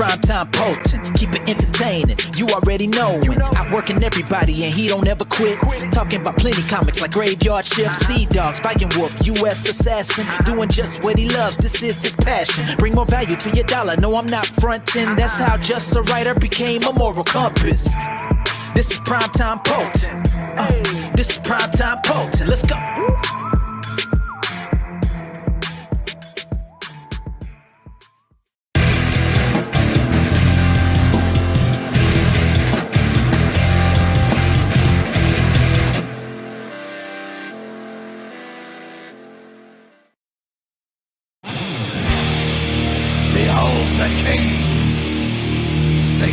primetime Poulton, keep it entertaining, you already knowin'. Outworking everybody and he don't ever quit. Talking about plenty comics like Graveyard Shift, Sea Dogs, Viking Whoop, U.S. Assassin. Doing just what he loves, this is his passion. Bring more value to your dollar, no I'm not frontin'. That's how just a writer became a moral compass. This is primetime Poulton. This is primetime Poulton, let's go.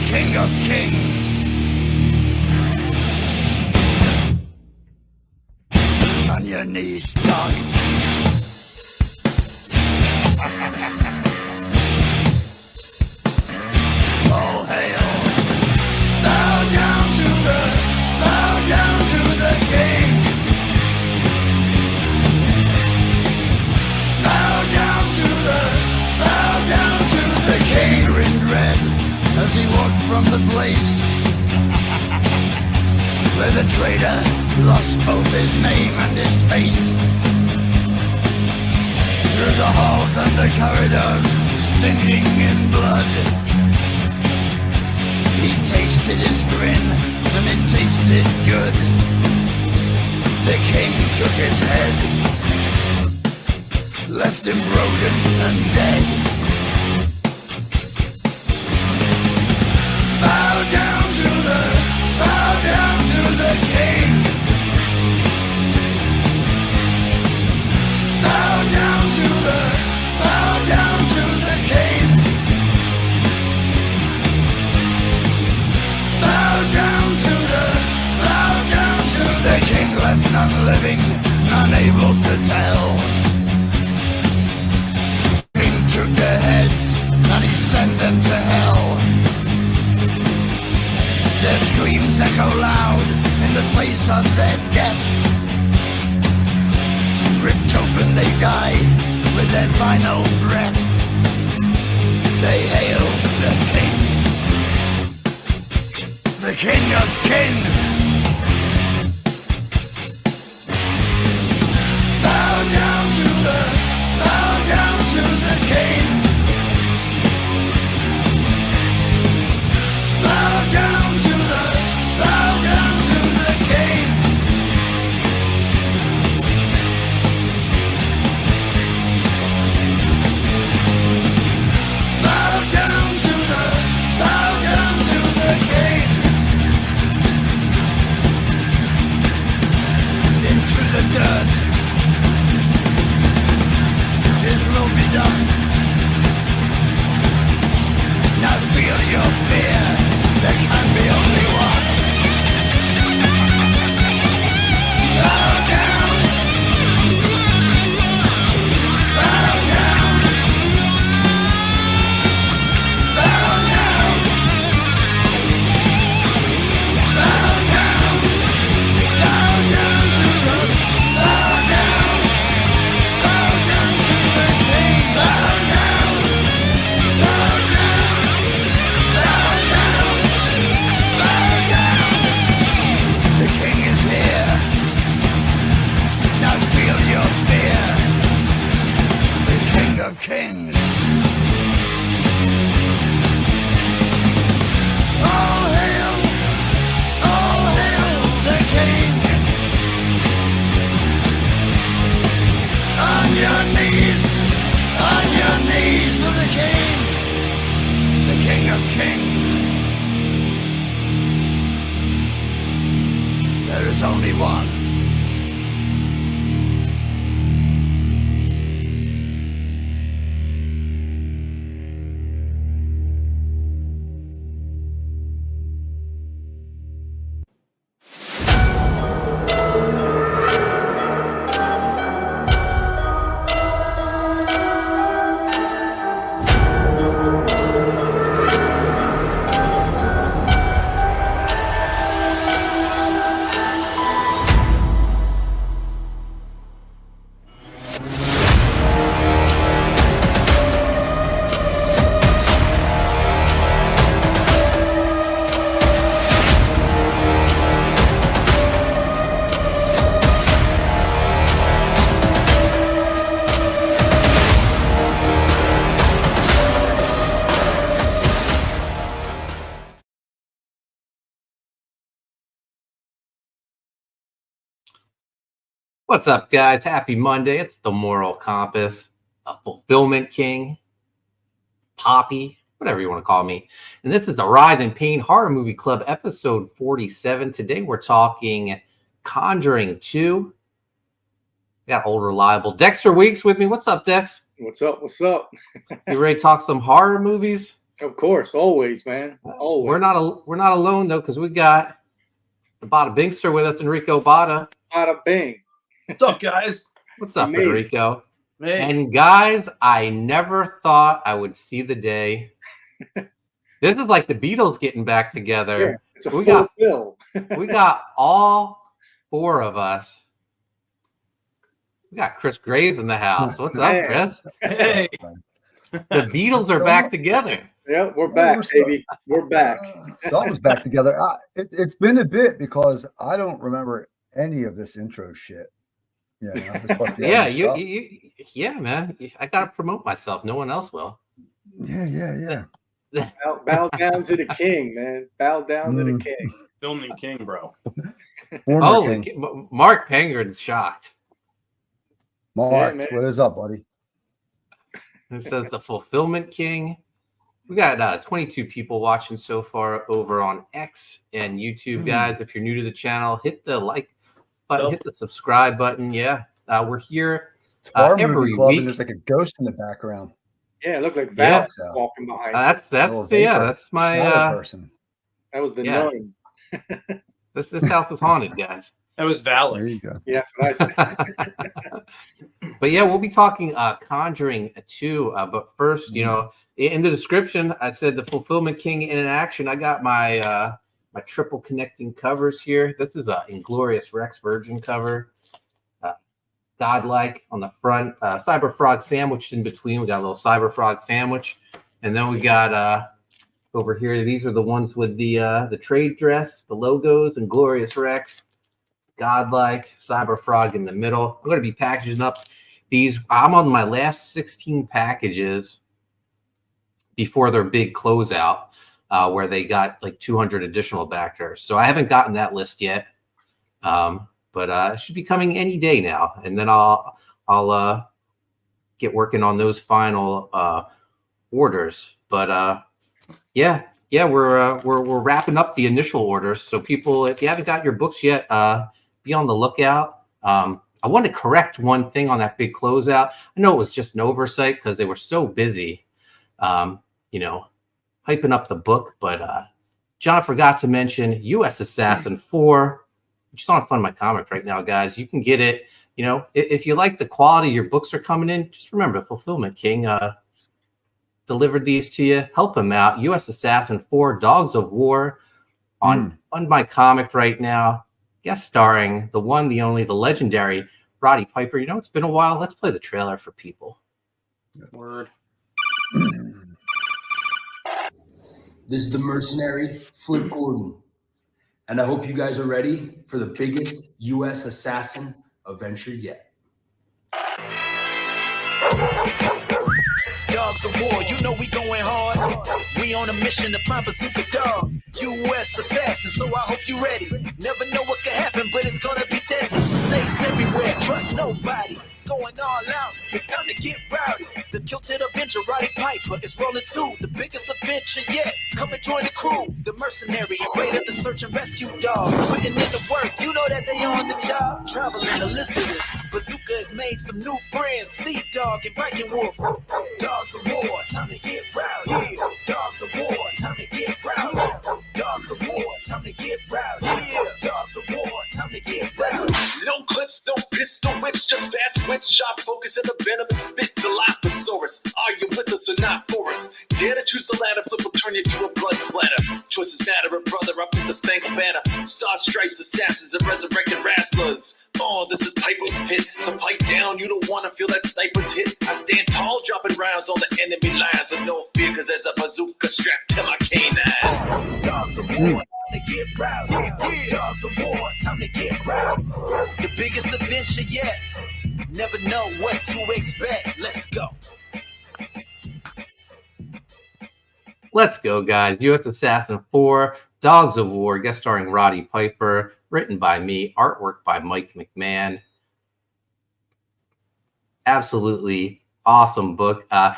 King of Kings. On your knees, dog. All hail. Bow down to the king. Bow down to the king. In red as he walked from the place where the traitor lost both his name and his face. Through the halls and the corridors, stinking in blood, he tasted his grin, and it tasted good. The king took his head, left him broken and dead. Bow down to the king. Bow down to the king. Bow down to the king. Left none living, none able to tell. King took their heads and he sent them to hell. Their screams echo loud in the place of their death. Ripped open they die with their final breath. They hail the King of Kings. Bow down to the king. Bow down to the king. Bow down to the king. Into the dirt. His will be done. Now feel your fear. There can be only one. Bow down. Bow down. Bow down. Bow down. Bow down to the. Bow down. Bow down to the king. Bow down. Bow down. Bow down. Bow down. The king is here. Now feel your fear. The King of Kings. All hail the king. On your knees for the king. The King of Kings. There is only one. What's up, guys? Happy Monday. It's the Moral Compass, a Fulfillment King, Poppy, whatever you want to call me. And this is the Writhe Payne Horror Movie Club, episode 47. Today we're talking Conjuring 2. We got old reliable Dexter Weeks with me. What's up, Dex? What's up? What's up? You ready to talk some horror movies? Of course, always, man. Always. We're not alone though, because we got the Botta Binkster with us, Enrico Botta. Bada bing. What's up, guys? What's up, Hey. Enrico? Hey. And guys, I never thought I would see the day. This is like the Beatles getting back Yeah, together. it's a We full got- bill. We got all four of us. We got Chris Graves in the house. What's up, Man. Chris? Hey. The Beatles are back together. Yeah, we're Yeah, back, we're still- baby. We're back. Something's back together. It's been a bit because I don't remember any of this intro shit. Yeah, this must be all Yeah, new you, stuff. yeah, man. I gotta promote myself. No one else will. Yeah. Bow down to the king, man. Bow down to the Mm. king. Filming King, bro. Former Holy, king. Mark Penguin's shocked. Mark, man. what is up, buddy? It says the Fulfillment King. We got 22 people watching so far over on X and YouTube, guys. If you're new to the channel, hit the like button, hit the subscribe button. Yeah, we're here It's horror every movie club, week. and there's like a ghost in the background. Yeah, it looked like Yeah. Val walking behind. That's Little yeah, vapor, that's my shadow person. That was the yeah. nun. this house is haunted, guys. That was There Valor. you go. Yeah, that's what I said. But yeah, we'll be talking Conjuring 2. But first, you know, in the description, I said the Fulfillment King in action. I got my my triple connecting covers here. This is a Inglorious Rex Virgin cover. Godlike on the front. Cyber Frog sandwich in between. We got a little Cyber Frog sandwich. And then we got over here, these are the ones with the trade dress, the logos, Inglorious Rex. Godlike, Cyber Frog in the middle. I'm going to be packaging up these. I'm on my last 16 packages before their big closeout, where they got like 200 additional backers. So I haven't gotten that list yet, but it should be coming any day now. And then I'll get working on those final orders. But yeah, we're wrapping up the initial orders. So people, if you haven't got your books yet, be on the lookout. I want to correct one thing on that big closeout. I know it was just an oversight because they were so busy, you know, hyping up the book. But John forgot to mention U.S. Assassin 4, which is on Fund My Comics right now, guys. You can get it. You know, if you like the quality your books are coming in, just remember Fulfillment King delivered these to you. Help him out. U.S. Assassin 4, Dogs of War on Fund My Comic right now. Guest starring the one, the only, the legendary Roddy Piper. You know, it's been a while. Let's play the trailer for people. Word. This is the mercenary, Flip Gordon. And I hope you guys are ready for the biggest U.S. assassin adventure yet. Dogs of war, you know we going hard. We on a mission to find Bazooka Dog, U.S. assassin, so I hope you ready. Never know what could happen, but it's gonna be deadly. Snakes everywhere, trust nobody. Going all out, it's time to get rowdy. The kilted Avenger, Roddy Piper, is rolling too. The biggest adventure yet. Come and join the crew. The mercenary and raider, the search and rescue dog. Putting in the work, you know that they on the job. Traveling to listen to this. Bazooka has made some new friends. Sea Dog and Viking Wolf. Dogs of war, time to get rowdy. Yeah. Dogs of war, time to get rowdy. Dogs of war, time to get rowdy. Yeah. Dogs of war, time to get rowdy. No clips, no pistol whips, just fast wits, sharp focus, and the venomous spit. Dilophosaurus, are you with us or not for us? Dare to choose the ladder, flip will turn you to a blood splatter. Choices matter, a brother up with the spangled banner. Star stripes, assassins, and resurrected wrestlers. Oh, this is Piper's pit, so pipe down, you don't wanna feel that sniper's hit. I stand tall, dropping rounds on the enemy lines, and no fear, cause there's a bazooka strapped to my canine. Dogs of war, time to get rowdy. Yeah. Dogs of war, time to get rowdy. The biggest adventure yet. Never know what to expect. Let's go. Let's go, guys. U.S. Assassin 4, Dogs of War, guest starring Roddy Piper, written by me, artwork by Mike McMahon. absolutely awesome book. I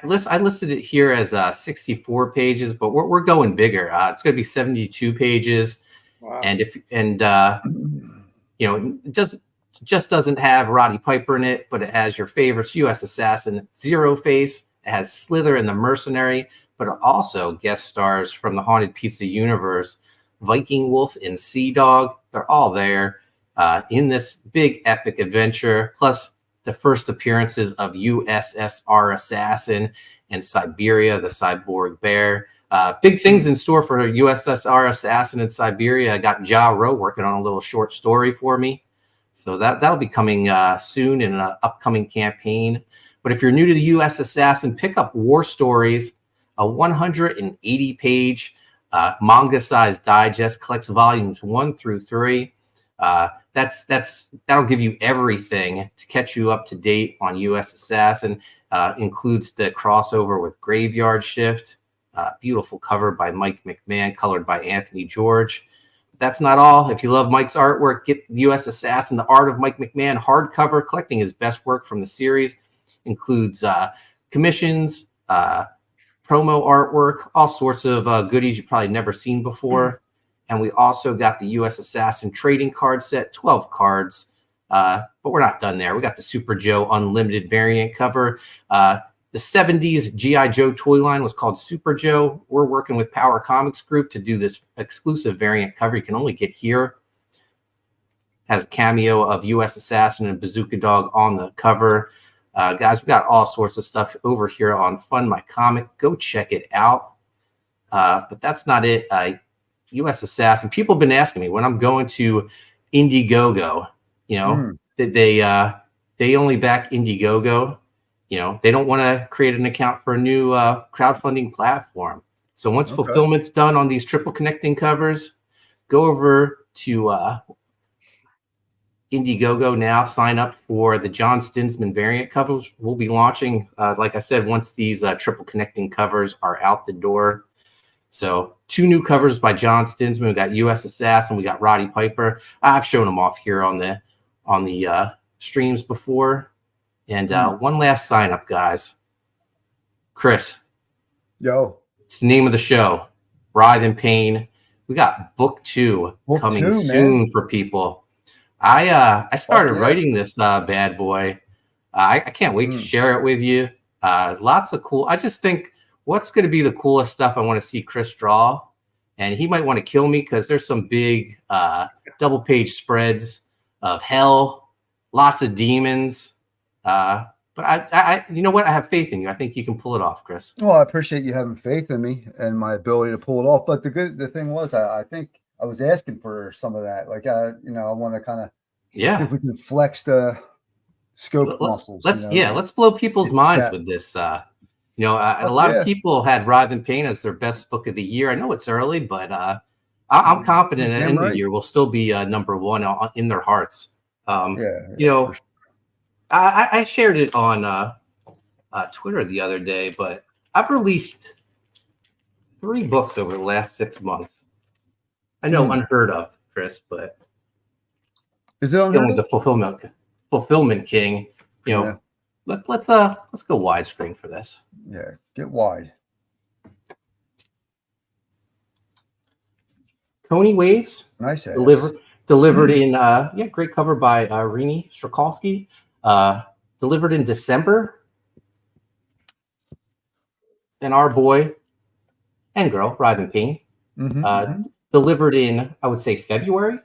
listed it here as 64 pages, but we're going bigger. It's going to be 72 pages. Wow. And it just doesn't have Roddy Piper in it, but it has your favorites: U.S. Assassin, Zero Face. It has Slither and the Mercenary, but it also guest stars from the Haunted Pizza universe, Viking Wolf and Sea Dog. They're all there in this big epic adventure. Plus the first appearances of USSR Assassin and Siberia, the Cyborg Bear. Big things in store for USSR Assassin in Siberia. I got Ja Rowe working on a little short story for me. So that'll be coming soon in an upcoming campaign. But if you're new to the U.S. Assassin, pick up War Stories, a 180-page manga-sized digest, collects volumes 1 through 3. That'll give you everything to catch you up to date on U.S. Assassin. Includes the crossover with Graveyard Shift. Beautiful cover by Mike McMahon, colored by Anthony George. That's not all. If you love Mike's artwork, get U.S. Assassin, The Art of Mike McMahon hardcover, collecting his best work from the series. Includes commissions, promo artwork, all sorts of goodies you've probably never seen before. And we also got the U.S. Assassin trading card set, 12 cards. But we're not done there. We got the Super Joe Unlimited variant cover. The 70s G.I. Joe toy line was called Super Joe. We're working with Power Comics Group to do this exclusive variant cover you can only get here. Has a cameo of U.S. Assassin and Bazooka Dog on the cover. Guys, we got all sorts of stuff over here on Fund My Comic. Go check it out. But that's not it. U.S. Assassin. People have been asking me when I'm going to Indiegogo, that they only back Indiegogo. They don't want to create an account for a new crowdfunding platform. So once fulfillment's done on these triple connecting covers, go over to Indiegogo now, sign up for the John Stinsman variant covers. We'll be launching, like I said, once these triple connecting covers are out the door. So 2 new covers by John Stinsman. We got U.S. Assassin. We got Roddy Piper. I've shown them off here on the streams before. And one last sign up, guys. Chris. Yo. It's the name of the show. Writhe Payne. We got book 2 coming soon for people. I started writing this bad boy. I can't wait to share it with you. Lots of cool. I just think what's going to be the coolest stuff I want to see Chris draw. And he might want to kill me because there's some big double page spreads of hell, lots of demons. But I you know what? I have faith in you. I think you can pull it off, Chris. Well, I appreciate you having faith in me and my ability to pull it off. But the thing was, I think I was asking for some of that. Like, I want to kind of, if we can flex the scope muscles. Let's blow people's minds with this. A lot of people had Writhe Payne as their best book of the year. I know it's early, but I'm confident at the end of the year we'll still be number 1 in their hearts. I shared it on Twitter the other day, but I've released 3 books over the last 6 months. I know unheard of, Chris, but is it unheard of? The fulfillment king? Let's go widescreen for this. Yeah, get wide. Koni Waves. Nice. Delivered in great cover by Rini Strakalski. Delivered in December. And our boy and girl, Writhe Payne, delivered in, I would say, February.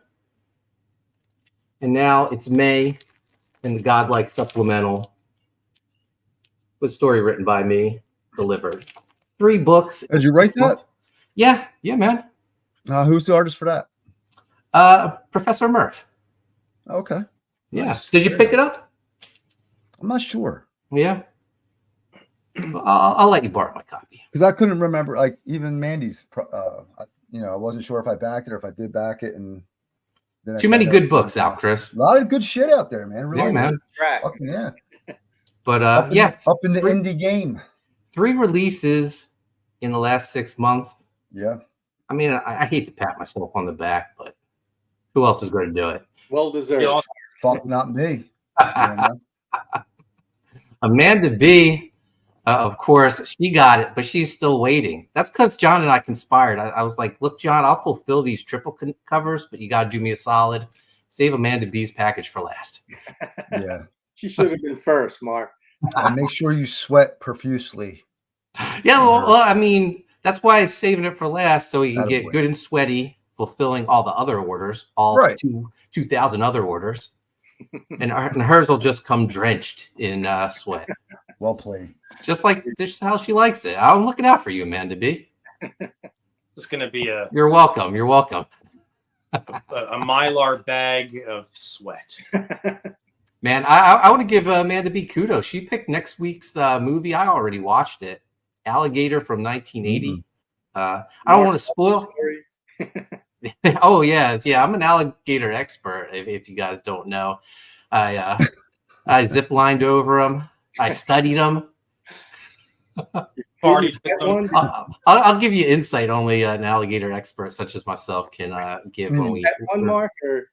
And now it's May, and the Godlike supplemental with story written by me, delivered. 3 books. Did you write that? Yeah, man. Who's the artist for that? Professor Murph. Okay. Yeah. Nice. Did you pick it up? I'm not sure. Yeah. I'll let you borrow my copy. Because I couldn't remember, like, even Mandy's, I wasn't sure if I backed it or if I did back it. And too many good books out, Chris. A lot of good shit out there, man. Really, man. Fucking, yeah. But up in the indie game. 3 releases in the last 6 months. Yeah. I mean, I hate to pat myself on the back, but who else is going to do it? Well deserved. Fuck, not me. Amanda B, of course, she got it, but she's still waiting. That's because John and I conspired. I was like, look, John, I'll fulfill these triple covers, but you got to do me a solid. Save Amanda B's package for last. Yeah. She should have been first, Mark. And make sure you sweat profusely. Yeah, well, I mean, that's why I'm saving it for last, so you can get good and sweaty, fulfilling all the other orders, all 2,000 other orders. And hers will just come drenched in sweat. Well played. Just how she likes it. I'm looking out for you, Amanda B. It's going to be a You're welcome. You're welcome. a Mylar bag of sweat. Man, I want to give Amanda B kudos. She picked next week's movie. I already watched it. Alligator from 1980. I don't want to spoil. Oh yeah. I'm an alligator expert. If you guys don't know, I zip-lined over them. I studied them. I'll give you insight only an alligator expert such as myself can give. Did you pet one, Mark? Or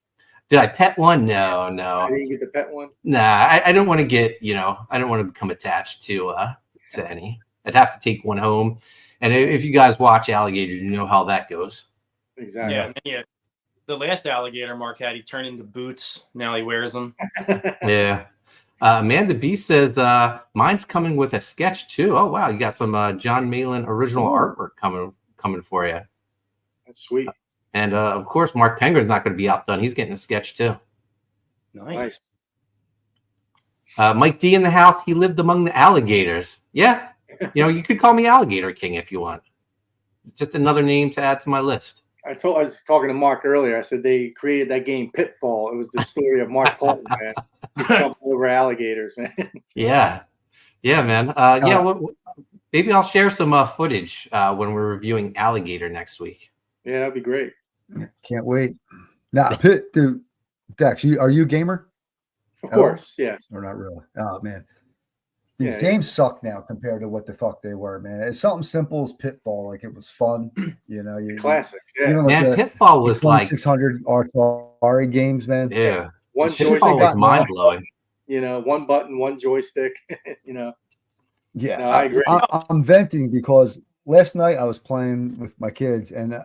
did I pet one? No. I didn't get the pet one. Nah, I don't want to get. I don't want to become attached to any. I'd have to take one home. And if you guys watch alligators, you know how that goes. Exactly. Yeah. And then the last alligator Mark had, he turned into boots. Now he wears them. Yeah. Amanda B says, mine's coming with a sketch too. Oh, wow. You got some John Malin original artwork coming for you. That's sweet. And, of course, Mark Penguin's not going to be outdone. He's getting a sketch too. Nice. Mike D in the house. He lived among the alligators. Yeah. You could call me Alligator King if you want. Just another name to add to my list. I was talking to Mark earlier. I said they created that game Pitfall. It was the story of Mark Poulton, man. Just jumping over alligators, man. Yeah, man. Maybe I'll share some footage when we're reviewing Alligator next week. Yeah, that'd be great. Can't wait. Now, dude, Dex, are you a gamer? Of course, yes. Or not really? Oh man. The games suck now compared to what the fuck they were, man. It's something simple as Pitfall. Like it was fun, Classics, yeah. Even man, Pitfall was like 600 Atari games, man. Yeah. One Pitfall joystick was mind blowing. One button, one joystick. Yeah, no, I agree. I'm venting because last night I was playing with my kids, and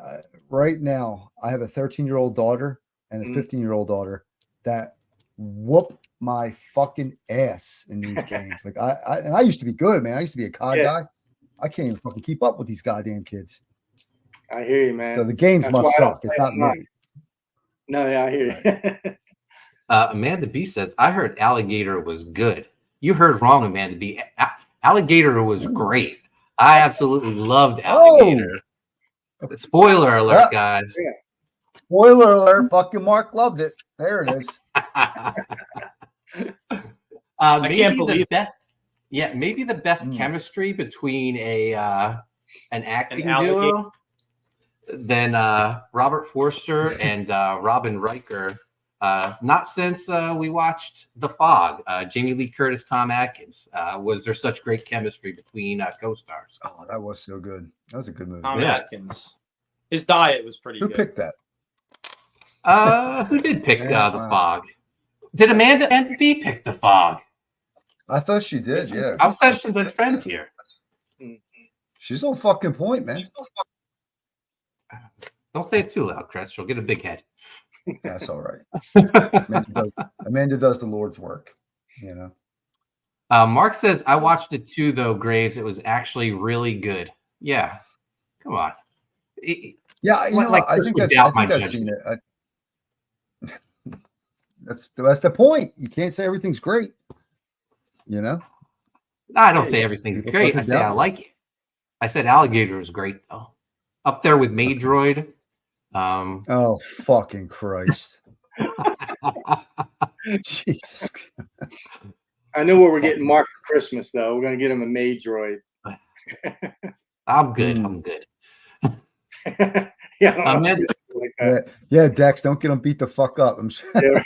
right now I have a 13-year-old daughter and a 15-year-old daughter that whoop my fucking ass in these games. Like I used to be good, man. I used to be a COD guy. I can't even fucking keep up with these goddamn kids. I hear you, man. So the games must suck. It's not me. No, yeah, I hear you. Amanda B says, I heard Alligator was good. You heard wrong, Amanda B. Alligator was great. I absolutely loved Alligator. Spoiler alert, guys. Yeah. Spoiler alert, fucking Mark loved it. There it is. Maybe the best chemistry between an acting duo than Robert Forster and Robin Riker. Not since we watched The Fog. Jamie Lee Curtis, Tom Atkins. Was there such great chemistry between co-stars? Oh, that was so good. That was a good movie. Tom Atkins. His diet was pretty good. Who picked that? Who did pick The Fog? Did Amanda B pick The Fog? I thought she did, yeah. I'll send some good friends here. She's on fucking point, man. Don't say it too loud, Chris. She'll get a big head. That's all right. Amanda does the Lord's work, Mark says, I watched it too, though, Graves. It was actually really good. Yeah. Come on. I think I've seen it. That's the point. You can't say everything's great. I don't say everything's great. I say I like it. I said Alligator is great, though. Up there with Maydroid. Oh, fucking Christ. Jesus. I know what we're getting Mark for Christmas, though. We're going to get him a Maydroid. I'm good. I'm good. Yeah, Dex, don't get him beat the fuck up. I'm sure.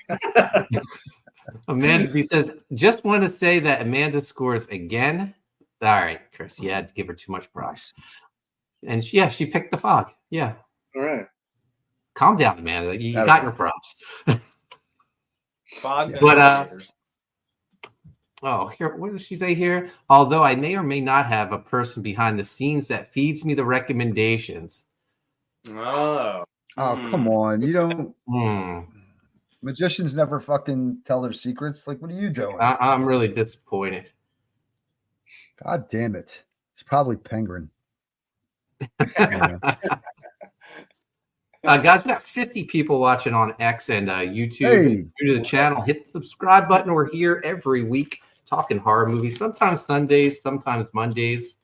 Amanda, he says, just want to say that Amanda scores again. All right, Chris, you had to give her too much props. And she picked The Fog. Yeah. All right. Calm down, Amanda. You got your props. Fogs and but Oh, here, what does she say here? Although I may or may not have a person behind the scenes that feeds me the recommendations. Oh. Oh, come on. You don't. Hmm. Magicians never fucking tell their secrets. Like, what are you doing? I'm really disappointed. God damn it. It's probably Penguin. Guys, we got 50 people watching on X and YouTube. Hey. If you're new to the channel, hit the subscribe button. We're here every week talking horror movies, sometimes Sundays, sometimes Mondays,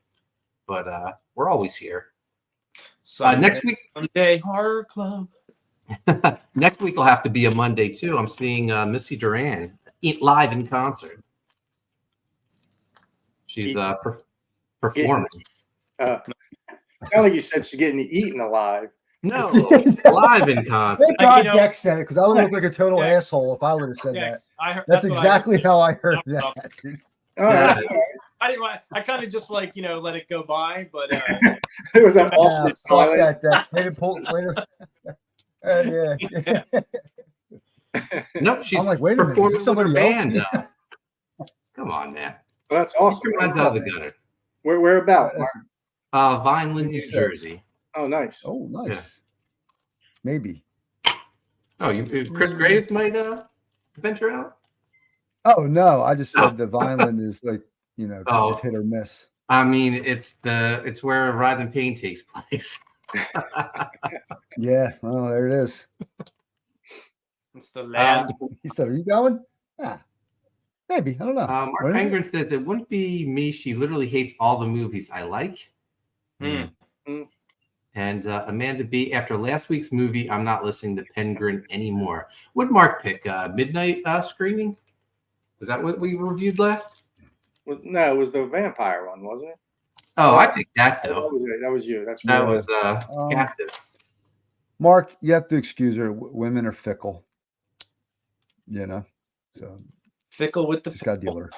but we're always here. Next week, Sunday Horror Club. next week will have to be a Monday too. I'm seeing Missy Duran live in concert. She's performing. Sound like you said she's getting eaten alive. No, live in concert. Thank God Dex said it, because I would look like a total asshole if I would have said Dex, that. That's exactly how I heard that. All right. I didn't. I kind of just like let it go by, but it was an awful silence. Dex. Way to pull. Yeah. Nope, she's I'm like, wait a minute, is this somebody band. Come on, man. Well, that's awesome. Runs out of the gutter. Where about? Vineland, New Jersey. Oh, nice. Oh, nice. Yeah. Maybe. Oh, Chris Graves might venture out? Oh, no. I just said the Vineland is like, just hit or miss. I mean, it's where Writhe Payne takes place. Yeah. Oh, there it is. It's the land. He said, are you going? Yeah. Maybe. I don't know. Mark Penguin says it wouldn't be me. She literally hates all the movies I like. And Amanda B, after last week's movie, I'm not listening to Penguin anymore. What Mark pick? Midnight Screening? Was that what we reviewed last? No, it was the vampire one, wasn't it? Oh, I picked that though. That was you. That's that right. was Captive. Mark, you have to excuse her. Women are fickle. So fickle with the. Just got to deal with her.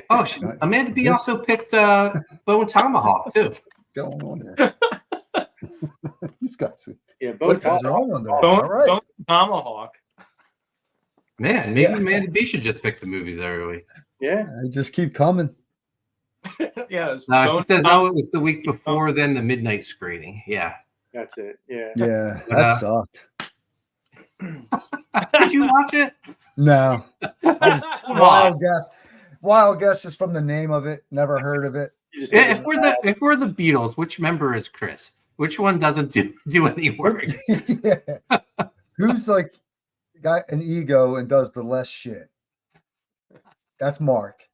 Oh, Amanda B also picked Bow and Tomahawk too. Going on there. These guys. Yeah, Bow and Tomahawk. Man, maybe Amanda B should just pick the movies every week. Yeah, they just keep coming. Yeah. She says, it was the week before then the midnight screening. Yeah. That's it. Yeah. Yeah, that sucked. Did you watch it? No. Wild guess just from the name of it. Never heard of it. Yeah, if we're the Beatles, which member is Chris? Which one doesn't do any work? Yeah. Who's like got an ego and does the less shit? That's Mark.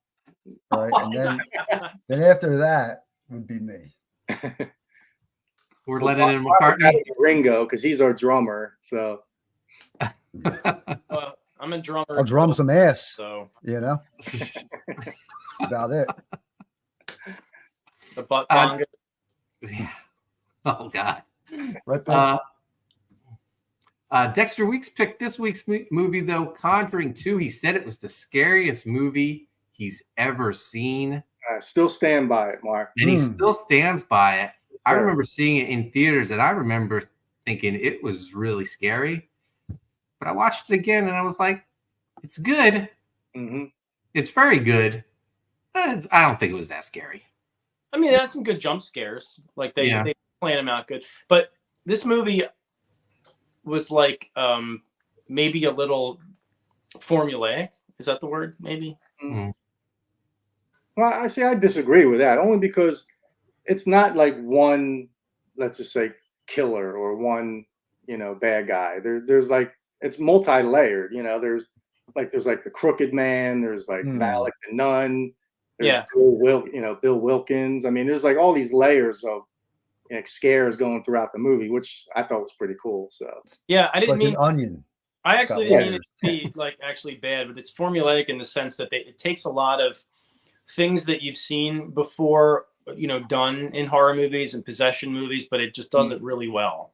Right. And then after that would be me. We're letting in McCartney. Ringo, because he's our drummer. So well, I'm a drummer. I'll drum some ass. So that's about it. The butt conga. Yeah. Oh God. Right back. Dexter Weeks picked this week's movie though, Conjuring 2. He said it was the scariest movie he's ever seen. I still stand by it, Mark. And he still stands by it. I remember seeing it in theaters, and I remember thinking it was really scary. But I watched it again, and I was like, it's good. Mm-hmm. It's very good. I don't think it was that scary. I mean, that's some good jump scares. Like they plan them out good. But this movie was like maybe a little formulaic. Is that the word? Maybe. Mm-hmm. Well, I disagree with that, only because it's not like one, let's just say, killer or one, bad guy. There's like, it's multi-layered. There's like the crooked man. There's like Valak the nun. There's Bill Wilkins. I mean, there's like all these layers of scares going throughout the movie, which I thought was pretty cool. So yeah, I didn't mean an onion. I actually didn't mean it to be like actually bad, but it's formulaic in the sense that it takes a lot of things that you've seen before, done in horror movies and possession movies, but it just does it really well.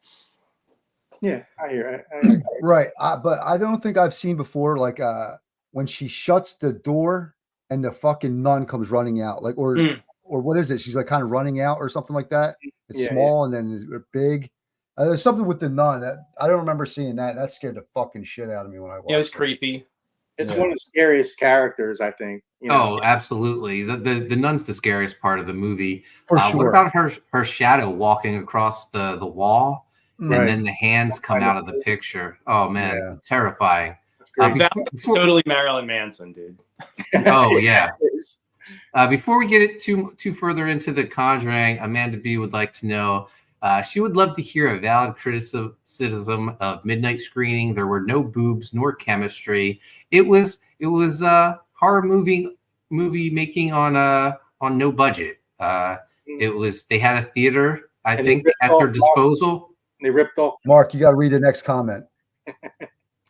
Yeah, I hear it. Right, but I don't think I've seen before, like when she shuts the door and the fucking nun comes running out, like or what is it? She's like kind of running out or something like that. It's small and then it's big. There's something with the nun that I don't remember seeing that. That scared the fucking shit out of me when I watched. Yeah, it was creepy. It's one of the scariest characters, I think. You know? Oh, absolutely. The nun's the scariest part of the movie. For sure. What about her shadow walking across the wall, Right. and then the hands come out of the picture? Oh man, Yeah. terrifying. That's great. It's totally Marilyn Manson, dude. Oh yeah. Before we get it too further into the Conjuring, Amanda B would like to know. She would love to hear a valid criticism of midnight screening. There were no boobs nor chemistry. It was horror movie making on no budget. They had a theater, I think, at their disposal. They ripped off. Mark, you got to read the next comment.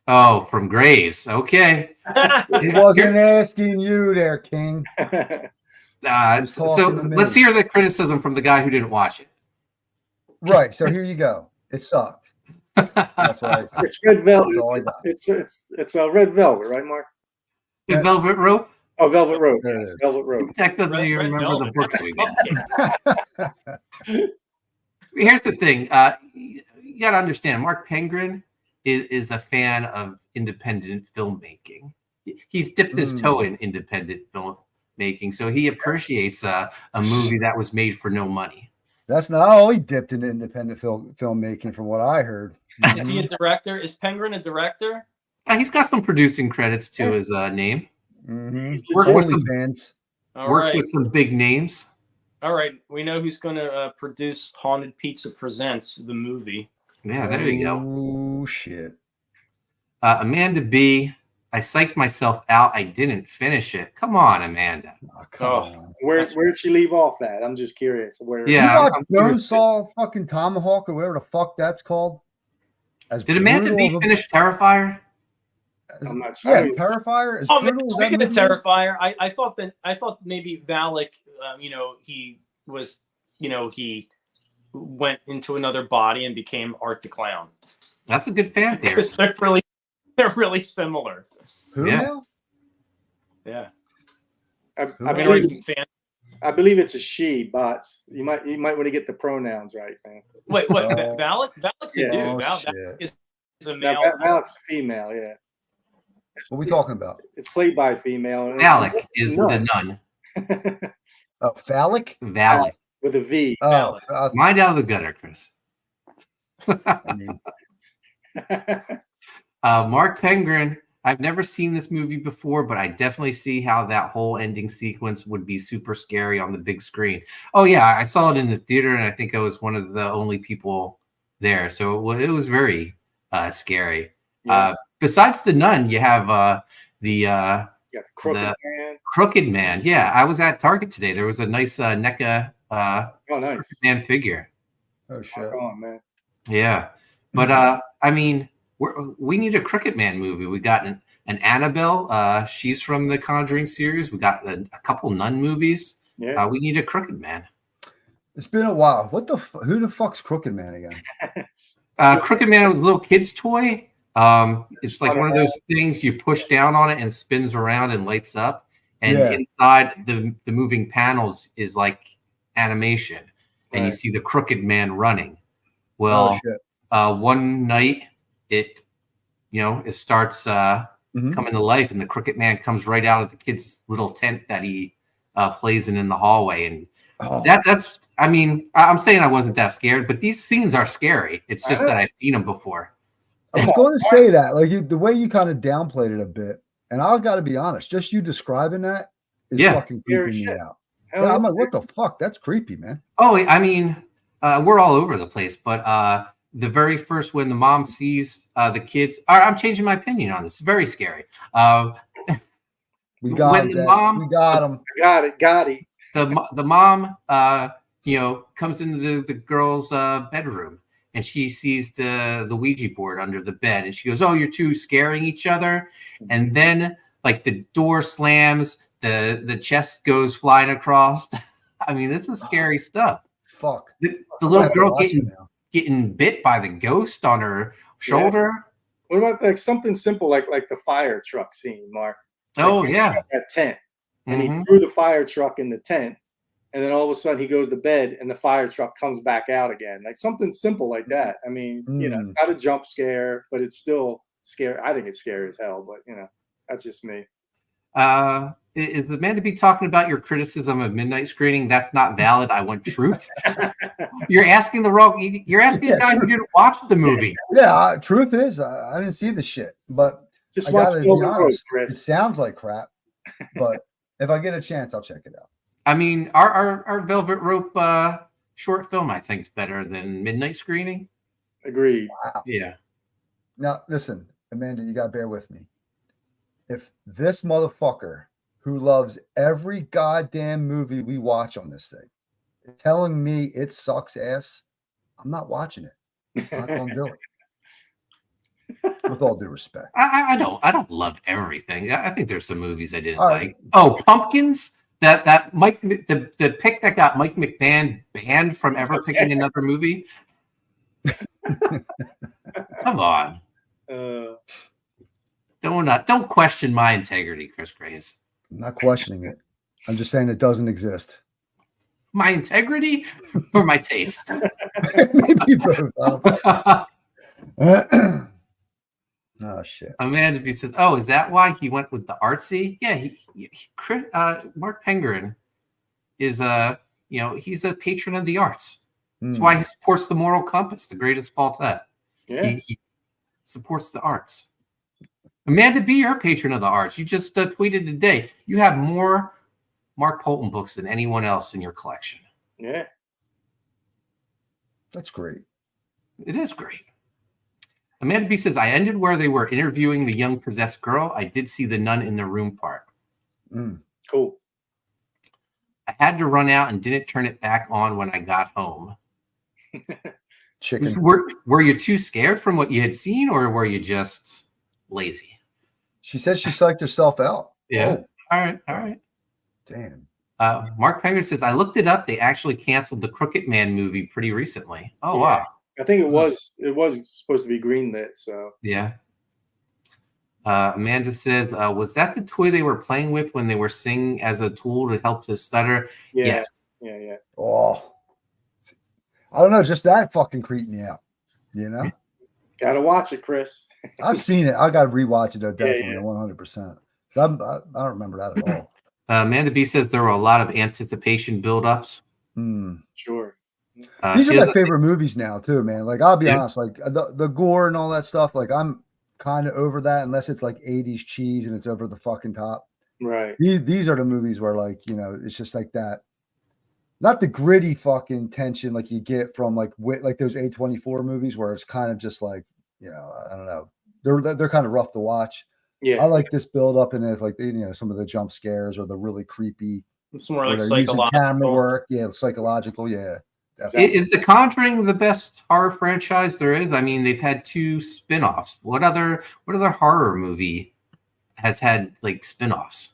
Oh, from Graves. Okay. He wasn't asking you there, King. So let's hear the criticism from the guy who didn't watch it. Right. So here you go. It sucked. That's what I said. It's red velvet. It's a red velvet, right, Mark? The Velvet Rope. Oh, Velvet Rope. Yes, Velvet Rope. Tex doesn't even remember the books we got. Here's the thing. You got to understand, Mark Penguin is a fan of independent filmmaking. He's dipped his toe in independent filmmaking, so he appreciates a movie that was made for no money. That's not all he dipped into independent filmmaking, from what I heard. Is he a director? Is Penguin a director? He's got some producing credits to his name. Mm-hmm. Worked with some fans. With some big names. All right, we know who's going to produce Haunted Pizza Presents, the movie. Yeah, there you go. Oh shit. Amanda B. I psyched myself out. I didn't finish it. Come on, Amanda. Oh, come on. Where did she leave off at? I'm just curious. Where? Yeah, you watch Bonesaw fucking Tomahawk or whatever the fuck that's called? Did Amanda B finish Terrifier? I'm not sure. Yeah, Terrifier. Speaking of Terrifier, I thought maybe Valak, he was, he went into another body and became Art the Clown. That's a good fan theory. Because they're really similar. Who yeah. now? Yeah. I believe it's a she, Bots. You might want to get the pronouns right, man. Wait, what? Valak's a dude. Valak is a male. Valak's a female, yeah. What are we talking about? It's played by a female. Valak is the nun. Phallic? Valak. With a V. Oh, mind out of the gutter, Chris. I mean, Mark Penguin. I've never seen this movie before, but I definitely see how that whole ending sequence would be super scary on the big screen. Oh yeah, I saw it in the theater, and I think I was one of the only people there, so it was very scary. Yeah. Besides the nun, you have the Crooked Man. Yeah, I was at Target today. There was a nice NECA Crooked Man figure. Oh shit! Come on, man. Yeah, but I mean, we need a Crooked Man movie. We got an Annabelle. She's from the Conjuring series. We got a couple nun movies. Yeah. We need a Crooked Man. It's been a while. Who the fuck's Crooked Man again? Crooked Man with a little kid's toy. It's like one of those things you push down on it and spins around and lights up. And inside the moving panels is like animation, and you see the Crooked Man running. Well, one night it starts coming to life, and the Crooked Man comes right out of the kid's little tent that he plays in the hallway, and that's. I mean, I'm saying I wasn't that scared, but these scenes are scary. It's just that I've seen them before. I was going to say that, like the way you kind of downplayed it a bit, and I've got to be honest, just you describing that is fucking creeping me out. Yeah, I'm like, what the fuck? That's creepy, man. Oh, I mean, we're all over the place, but the very first when the mom sees the kids, I'm changing my opinion on this. It's very scary. We got him. We got him. Got it. The mom, comes into the girl's bedroom. And she sees the Ouija board under the bed, and she goes, "Oh, you're two scaring each other." And then, like, the door slams, the chest goes flying across. I mean, this is scary stuff. Fuck. The little girl getting bit by the ghost on her shoulder. Yeah. What about like something simple like the fire truck scene, Mark? Oh yeah, that tent, and he threw the fire truck in the tent. And then all of a sudden he goes to bed and the fire truck comes back out again. Like something simple like that. I mean, it's not a jump scare, but it's still scary. I think it's scary as hell, but That's just me. Is the man to be talking about your criticism of Midnight Screening? That's not valid. I want truth. You're asking the wrong. You're asking the guy who didn't watch the movie. Yeah, truth is, I didn't see the shit, but Just I watch gotta be Golden Road, honest. It Chris. sounds like crap, but if I get a chance, I'll check it out. I mean, our Velvet Rope short film, I think, is better than Midnight Screening. Agreed. Wow. Yeah. Now, listen, Amanda, you gotta bear with me. If this motherfucker who loves every goddamn movie we watch on this thing is telling me it sucks ass, I'm not watching it. I'm not gonna do it. With all due respect. I don't love everything. I think there's some movies I didn't All like. right. Oh, Pumpkins. That Mike the pick that got Mike McMahon banned from ever picking another movie. Come on. Don't question my integrity, Chris Graves. I'm not questioning it. I'm just saying it doesn't exist. My integrity or my taste? Maybe both. Oh shit. Amanda B says, "Oh, is that why he went with the artsy?" Yeah, Mark Penguin is he's a patron of the arts. That's why he supports the Moral Compass, the greatest of all time. Yeah, he supports the arts. Amanda B, you're a patron of the arts. You just tweeted today. You have more Mark Poulton books than anyone else in your collection. Yeah, that's great. It is great. Amanda B says, I ended where they were interviewing the young possessed girl. I did see the nun in the room part. Cool. I had to run out and didn't turn it back on when I got home. Chicken. Were you too scared from what you had seen, or were you just lazy? She said she psyched herself out. Yeah. Oh. All right. Damn. Mark Penguin says, I looked it up. They actually canceled the Crooked Man movie pretty recently. Oh, Yeah. wow. I think it was supposed to be greenlit. So yeah. Amanda says, was that the toy they were playing with when they were singing as a tool to help to stutter? yeah. Yes. Yeah. Oh, I don't know. Just that fucking creeped me out. You know, Gotta watch it, Chris. I've seen it. I got to rewatch it though. Yeah, Definitely, 100%. I don't remember that at all. Amanda B says there were a lot of anticipation buildups. Sure. These are my favorite movies now too, man. Like I'll be honest, like the gore and all that stuff. Like I'm kind of over that, unless it's like 80s cheese and it's over the fucking top. Right. These are the movies where like it's just like that. Not the gritty fucking tension like you get from like those A24 movies where it's kind of just like I don't know. They're kind of rough to watch. Yeah. I like this build up and it's like some of the jump scares or the really creepy. It's more like psychological camera work. Yeah, psychological. Yeah. Definitely. Is The Conjuring the best horror franchise there is? I mean, they've had 2 spin-offs. What other horror movie has had like spin-offs?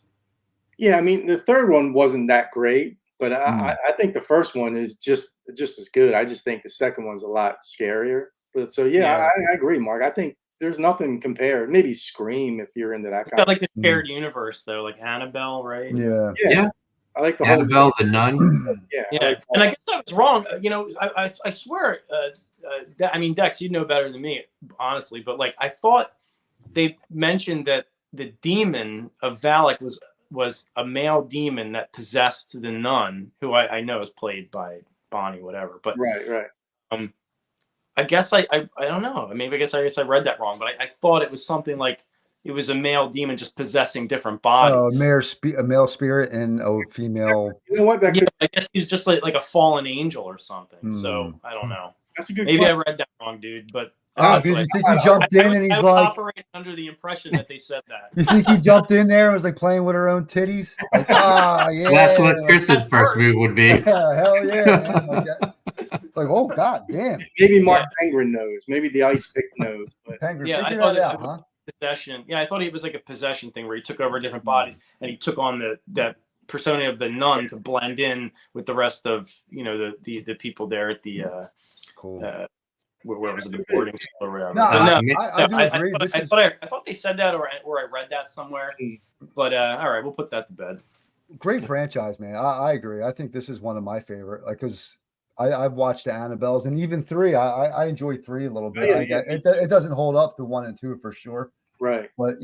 Yeah, I mean the third one wasn't that great, but I think the first one is just as good. I just think the second one's a lot scarier. But so I agree, Mark. I think there's nothing compared. Maybe Scream if you're into that it's kind got of like the shared universe though, like Annabelle, right? Yeah. I like the Annabelle, the Nun. Yeah. And I guess I was wrong. I swear. I mean, Dex, you know better than me, honestly. But like, I thought they mentioned that the demon of Valak was a male demon that possessed the nun, who I know is played by Bonnie, whatever. But right. I guess I don't know. Maybe I guess I read that wrong. But I thought it was something like it was a male demon just possessing different bodies. A male spirit and a female. You know what? I guess he's just like a fallen angel or something. So I don't know. That's a good. Maybe question. I read that wrong, dude. But Dude, you think he jumped in and he's I was like operating under the impression that they said that. You think he jumped in there and was like playing with her own titties? Like, yeah. That's what Chris's first move would be. Yeah, hell yeah, man. Like, oh god damn. Maybe Mark Penguin knows. Maybe the ice pick knows. But Penguin, I figure thought that out, huh? Possession. Yeah, I thought it was like a possession thing where he took over different bodies and he took on that persona of the nun to blend in with the rest of the people there at the cool. Where was it, the boarding school or whatever? No, I do agree. I thought they said that or I read that somewhere. But all right, we'll put that to bed. Great franchise, man. I agree. I think this is one of my favorite. Like, because I've watched the Annabelles and even 3. I enjoy 3 a little bit. It doesn't hold up to 1 and 2 for sure. Right. But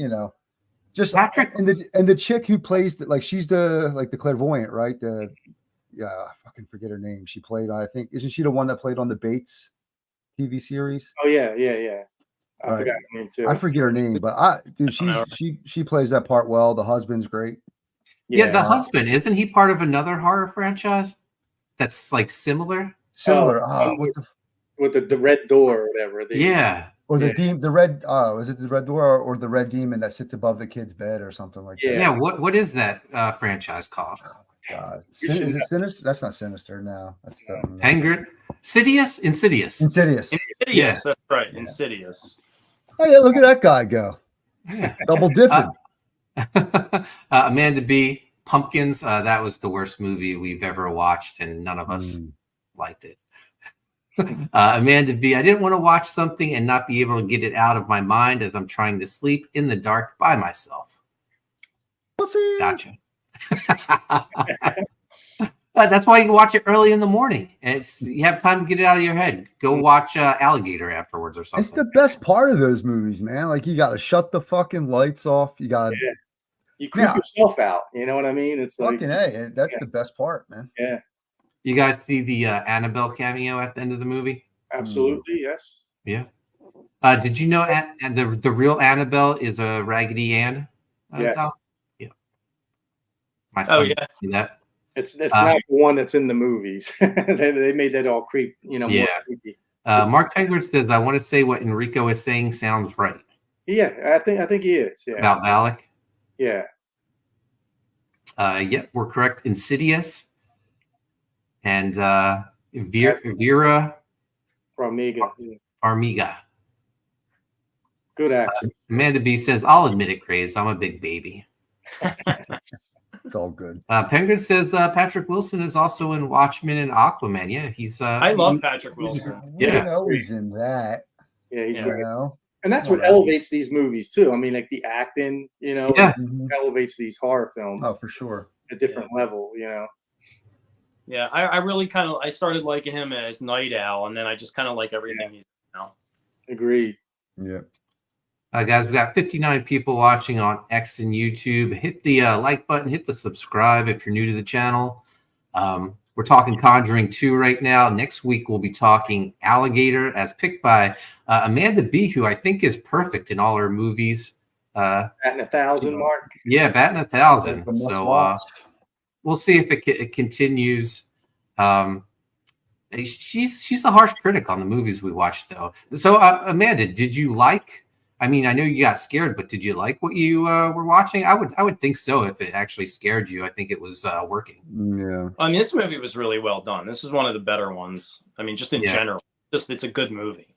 Just Patrick and the chick who plays like she's the clairvoyant, right? I fucking forget her name. She played, I think, isn't she the one that played on the Bates TV series? Oh yeah. I Right. forgot her name too. I forget her name, but she plays that part well. The husband's great. Yeah, the husband, isn't he part of another horror franchise that's like similar? With the red door or whatever. Or the red is it the red door or the red demon that sits above the kid's bed or something like that? Yeah, what is that franchise called? Oh my God. Is it Sinister? That's not Sinister now. That's the Penguin. Insidious. Yeah, that's right. Yeah. Insidious. Oh yeah, look at that guy go. Yeah. Double dipping. Amanda B. Pumpkins. That was the worst movie we've ever watched, and none of us liked it. Amanda B. I didn't want to watch something and not be able to get it out of my mind as I'm trying to sleep in the dark by myself. Gotcha. That's why you watch it early in the morning. You have time to get it out of your head. Go watch Alligator afterwards or something. It's the best part of those movies, man. Like you got to shut the fucking lights off. You got you creep yourself out. You know what I mean? It's fucking that's the best part, man. Yeah. You guys see the Annabelle cameo at the end of the movie? Absolutely, yes. Yeah. Did you know the real Annabelle is a Raggedy Ann? Yes. Yeah. My son see that. It's not the one that's in the movies. they made that all creep, more creepy. Mark Penguin says, I want to say what Enrico is saying sounds right. Yeah, I think he is. Yeah. About Valak? Yeah. Yep, we're correct. Insidious and Vera Farmiga. Good actress. Amanda B says, I'll admit it, Graves. I'm a big baby. It's all good. Penguin says Patrick Wilson is also in Watchmen and Aquaman. Yeah, he's. I love Patrick Wilson. He's in that. Yeah, he's great. Know? And that's what elevates these movies too. I mean, like the acting, elevates these horror films. Oh, for sure. A different level, Yeah, I really I started liking him as Night Owl, and then I just kind of like everything he's now. Agreed. Yeah. Guys, we got 59 people watching on X and YouTube. Hit the like button, hit the subscribe if you're new to the channel. We're talking Conjuring 2 right now. Next week, we'll be talking Alligator as picked by Amanda B., who I think is perfect in all her movies. Batting 1,000, Mark. Yeah, batting 1,000. So we'll see if it continues. She's a harsh critic on the movies we watched, though. So, Amanda, did you like? I mean, I know you got scared, but did you like what you were watching? I would think so. If it actually scared you, I think it was working. Yeah. I mean, this movie was really well done. This is one of the better ones. I mean, just in general, it's a good movie.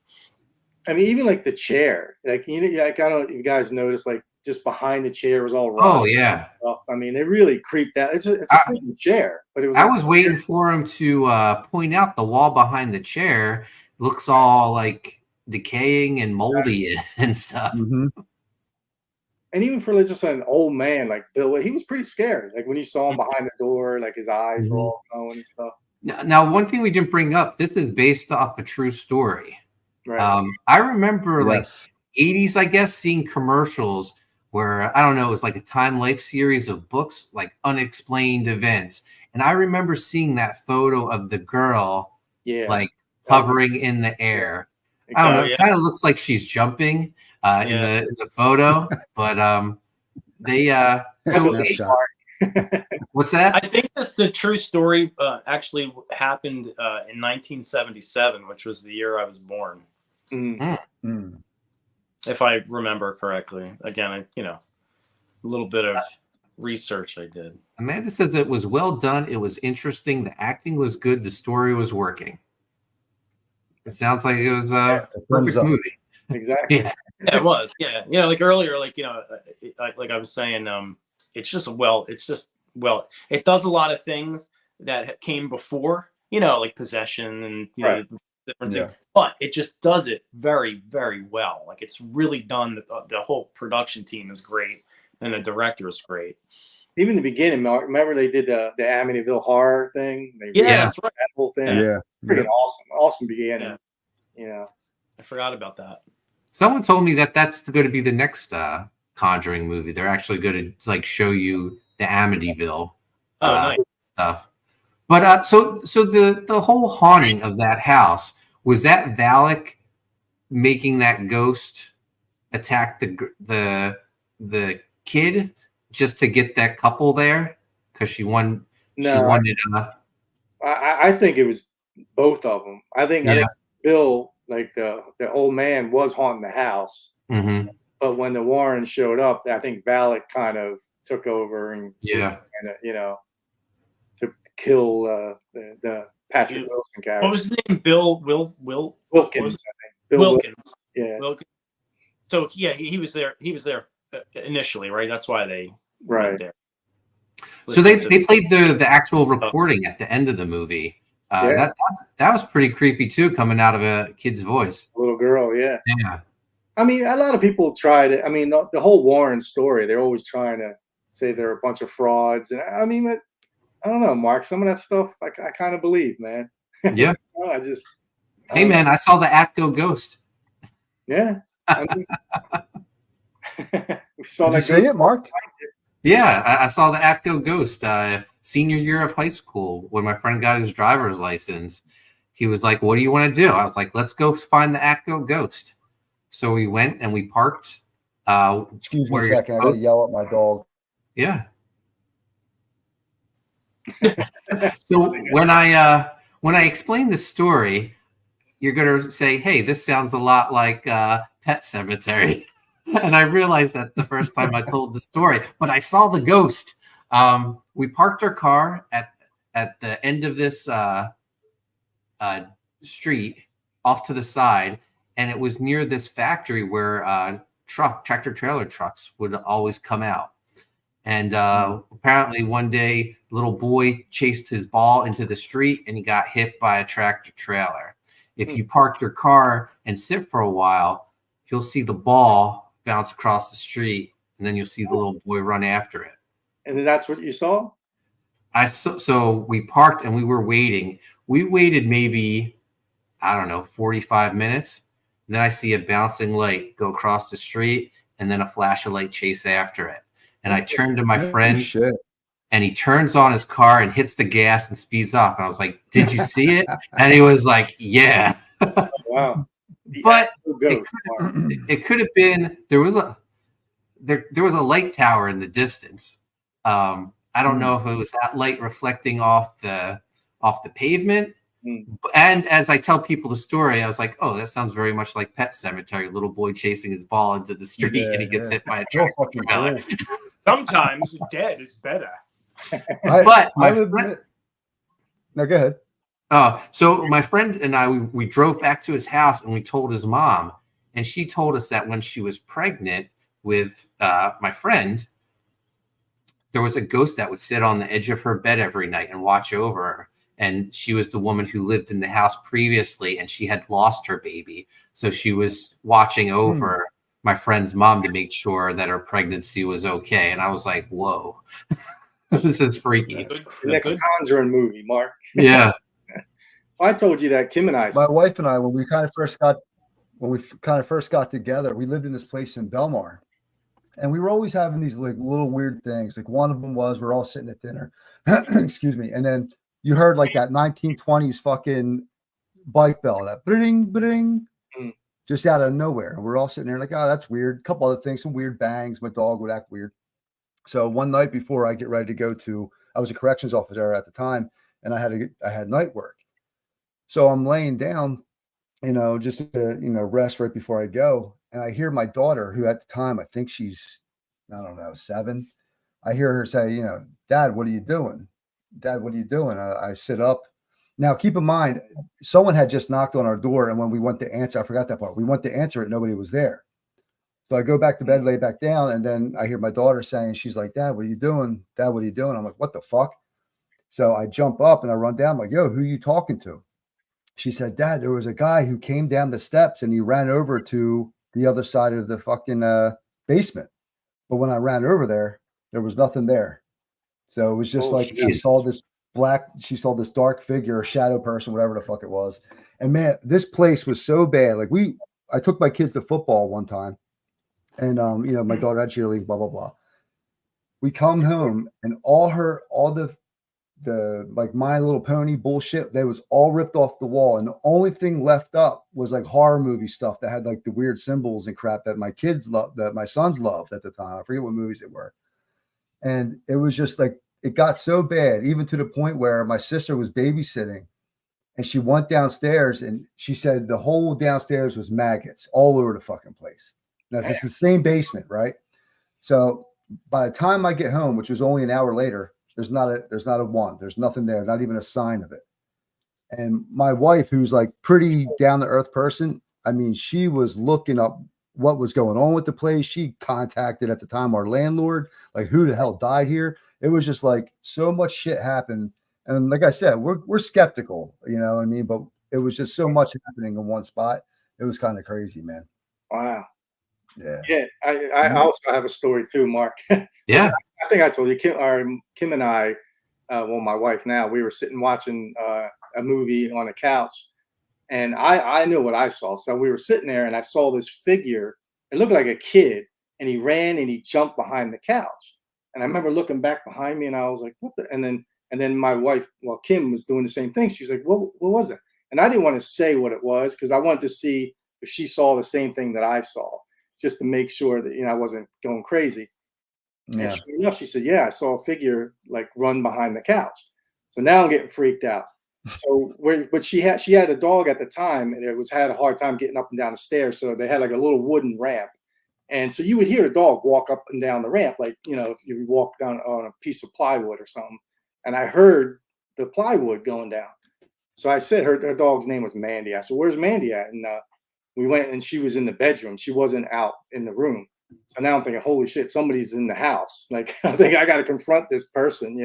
I mean, even like the chair, like I don't know if you guys noticed, like just behind the chair was all rotten. Oh yeah. Stuff. I mean, they really creeped out. It's a freaking chair, but it was. I was waiting for him to point out the wall behind the chair looks all like decaying and moldy and stuff. Mm-hmm. And even for just an old man like Bill, he was pretty scared. Like when you saw him behind the door, like his eyes were all going and stuff. Now, one thing we didn't bring up, this is based off a true story. Right. I remember like 80s, I guess, seeing commercials where, I don't know, it was like a Time Life series of books, like unexplained events. And I remember seeing that photo of the girl like hovering in the air. I don't know. It kind of looks like she's jumping in the photo, but they what's that? I think the true story actually happened in 1977, which was the year I was born. Mm-hmm. If I remember correctly. Again, a little bit of research I did. Amanda says it was well done. It was interesting. The acting was good. The story was working. It sounds like it was a perfect movie. Exactly. Yeah, it was. Yeah. Like earlier, like I was saying, it does a lot of things that came before, like possession and different things. But it just does it very, very well. Like it's really done. The whole production team is great, and the director is great. Even the beginning, remember they did the Amityville horror thing? That's right. That whole thing. Yeah. Freaking awesome beginning. Yeah. I forgot about that. Someone told me that that's going to be the next Conjuring movie. They're actually going to like show you the Amityville nice. stuff. But so the whole haunting of that house, was that Valak making that ghost attack the kid just to get that couple there because she wanted. I think it was both of them. I think Bill, like the old man, was haunting the house. Mm-hmm. But when the Warrens showed up, I think Valak kind of took over and to kill the Patrick Wilson character. What was his name? Bill Wilkins. Wilkins. Yeah. Wilkins. So yeah, he was there. He was there initially, right? That's why they went there. So they played the actual recording at the end of the movie. That was pretty creepy too, coming out of a kid's voice. Little girl, yeah. Yeah. I mean, a lot of people try to. I mean, the whole Warren story, they're always trying to say they're a bunch of frauds, and I mean, I don't know, Mark. Some of that stuff, I kind of believe, man. Yeah. Hey, man, I saw the Atco ghost. Yeah. I mean, we saw Did you see it, Mark? Yeah, I saw the Atco ghost senior year of high school when my friend got his driver's license. He was like, "What do you want to do?" I was like, "Let's go find the Atco ghost." So we went and we parked. Excuse me a second. I got to yell at my dog. Yeah. So when I explain the story, you're gonna say, "Hey, this sounds a lot like Pet Sematary," and I realized that the first time I told the story. But I saw the ghost. We parked our car at the end of this street, off to the side, and it was near this factory where tractor trailer trucks would always come out. And apparently one day, a little boy chased his ball into the street and he got hit by a tractor trailer. If you park your car and sit for a while, you'll see the ball bounce across the street, and then you'll see the little boy run after it. And then that's what you saw? So we parked and we were waiting. We waited maybe, 45 minutes. And then I see a bouncing light go across the street and then a flash of light chase after it. And I turned to my friend, and he turns on his car and hits the gas and speeds off. And I was like, "Did you see it?" And he was like, "Yeah." Wow. But it could have been there was a light tower in the distance. I don't know if it was that light reflecting off the pavement. And as I tell people the story, I was like, "Oh, that sounds very much like Pet Sematary." Little boy chasing his ball into the street, and he gets hit by a tractor trailer. Sometimes dead is better. No, go ahead. So my friend and I, we drove back to his house and we told his mom, and she told us that when she was pregnant with my friend, there was a ghost that would sit on the edge of her bed every night and watch over her. And she was the woman who lived in the house previously, and she had lost her baby. So she was watching over my friend's mom to make sure that her pregnancy was okay. And I was like, "Whoa, this is freaky." The next Conjuring movie, Mark. Yeah. I told you that Kim and I. My wife and I, when we kind of first got together, we lived in this place in Belmar, and we were always having these like little weird things. Like one of them was we're all sitting at dinner, excuse me, and then you heard like that 1920s fucking bike bell, that bring, just out of nowhere. And we're all sitting there like, "Oh, that's weird." A couple other things, some weird bangs. My dog would act weird. So one night before I get ready to go to, I was a corrections officer at the time, and I had night work. So I'm laying down, just to, rest right before I go. And I hear my daughter, who at the time, I think she's, 7. I hear her say, "Dad, what are you doing? Dad, what are you doing?" I sit up. Now, keep in mind, someone had just knocked on our door. And when we went to answer, I forgot that part. We went to answer it. Nobody was there. So I go back to bed, lay back down. And then I hear my daughter saying, she's like, "Dad, what are you doing? Dad, what are you doing?" I'm like, "What the fuck?" So I jump up and I run down. I'm like, "Yo, who are you talking to?" She said, "Dad, there was a guy who came down the steps and he ran over to the other side of the fucking basement. But when I ran over there was nothing there." So it was just she saw this dark figure, a shadow person, whatever the fuck it was. And man, this place was so bad. Like I took my kids to football one time, And my daughter had cheerleading, blah blah blah. We come home and all the like My Little Pony bullshit, they was all ripped off the wall, and the only thing left up was like horror movie stuff that had like the weird symbols and crap that my kids loved, that my sons loved at the time. I forget what movies they were. And it was just like, it got so bad, even to the point where my sister was babysitting and she went downstairs and she said the whole downstairs was maggots all over the fucking place. Now it's the same basement, right? So by the time I get home, which was only an hour later, there's not a one. There's nothing there, not even a sign of it. And my wife, who's like pretty down to earth person, I mean, she was looking up what was going on with the place. She contacted at the time our landlord, like who the hell died here. It was just like so much shit happened. And like I said, we're skeptical, you know what I mean? But it was just so much happening in one spot. It was kind of crazy, man. Wow. Yeah. Yeah. I also have a story too, Mark. Yeah. I think I told you, Kim and I, well, my wife now, we were sitting watching a movie on the couch, and I knew what I saw. So we were sitting there, and I saw this figure. It looked like a kid, and he ran and he jumped behind the couch. And I remember looking back behind me, and I was like, "What the?" And then my wife, well, Kim was doing the same thing. She was like, "What was it?" And I didn't want to say what it was because I wanted to see if she saw the same thing that I saw, just to make sure that I wasn't going crazy. Yeah. And sure enough, she said, "Yeah, I saw a figure like run behind the couch." So now I'm getting freaked out. So but she had a dog at the time, and it had a hard time getting up and down the stairs. So they had like a little wooden ramp, and so you would hear the dog walk up and down the ramp, like if you walk down on a piece of plywood or something. And I heard the plywood going down. So I said her dog's name was Mandy. I said, "Where's Mandy at?" And we went, and she was in the bedroom. She wasn't out in the room. So now I'm thinking, holy shit, somebody's in the house. Like, I think I got to confront this person,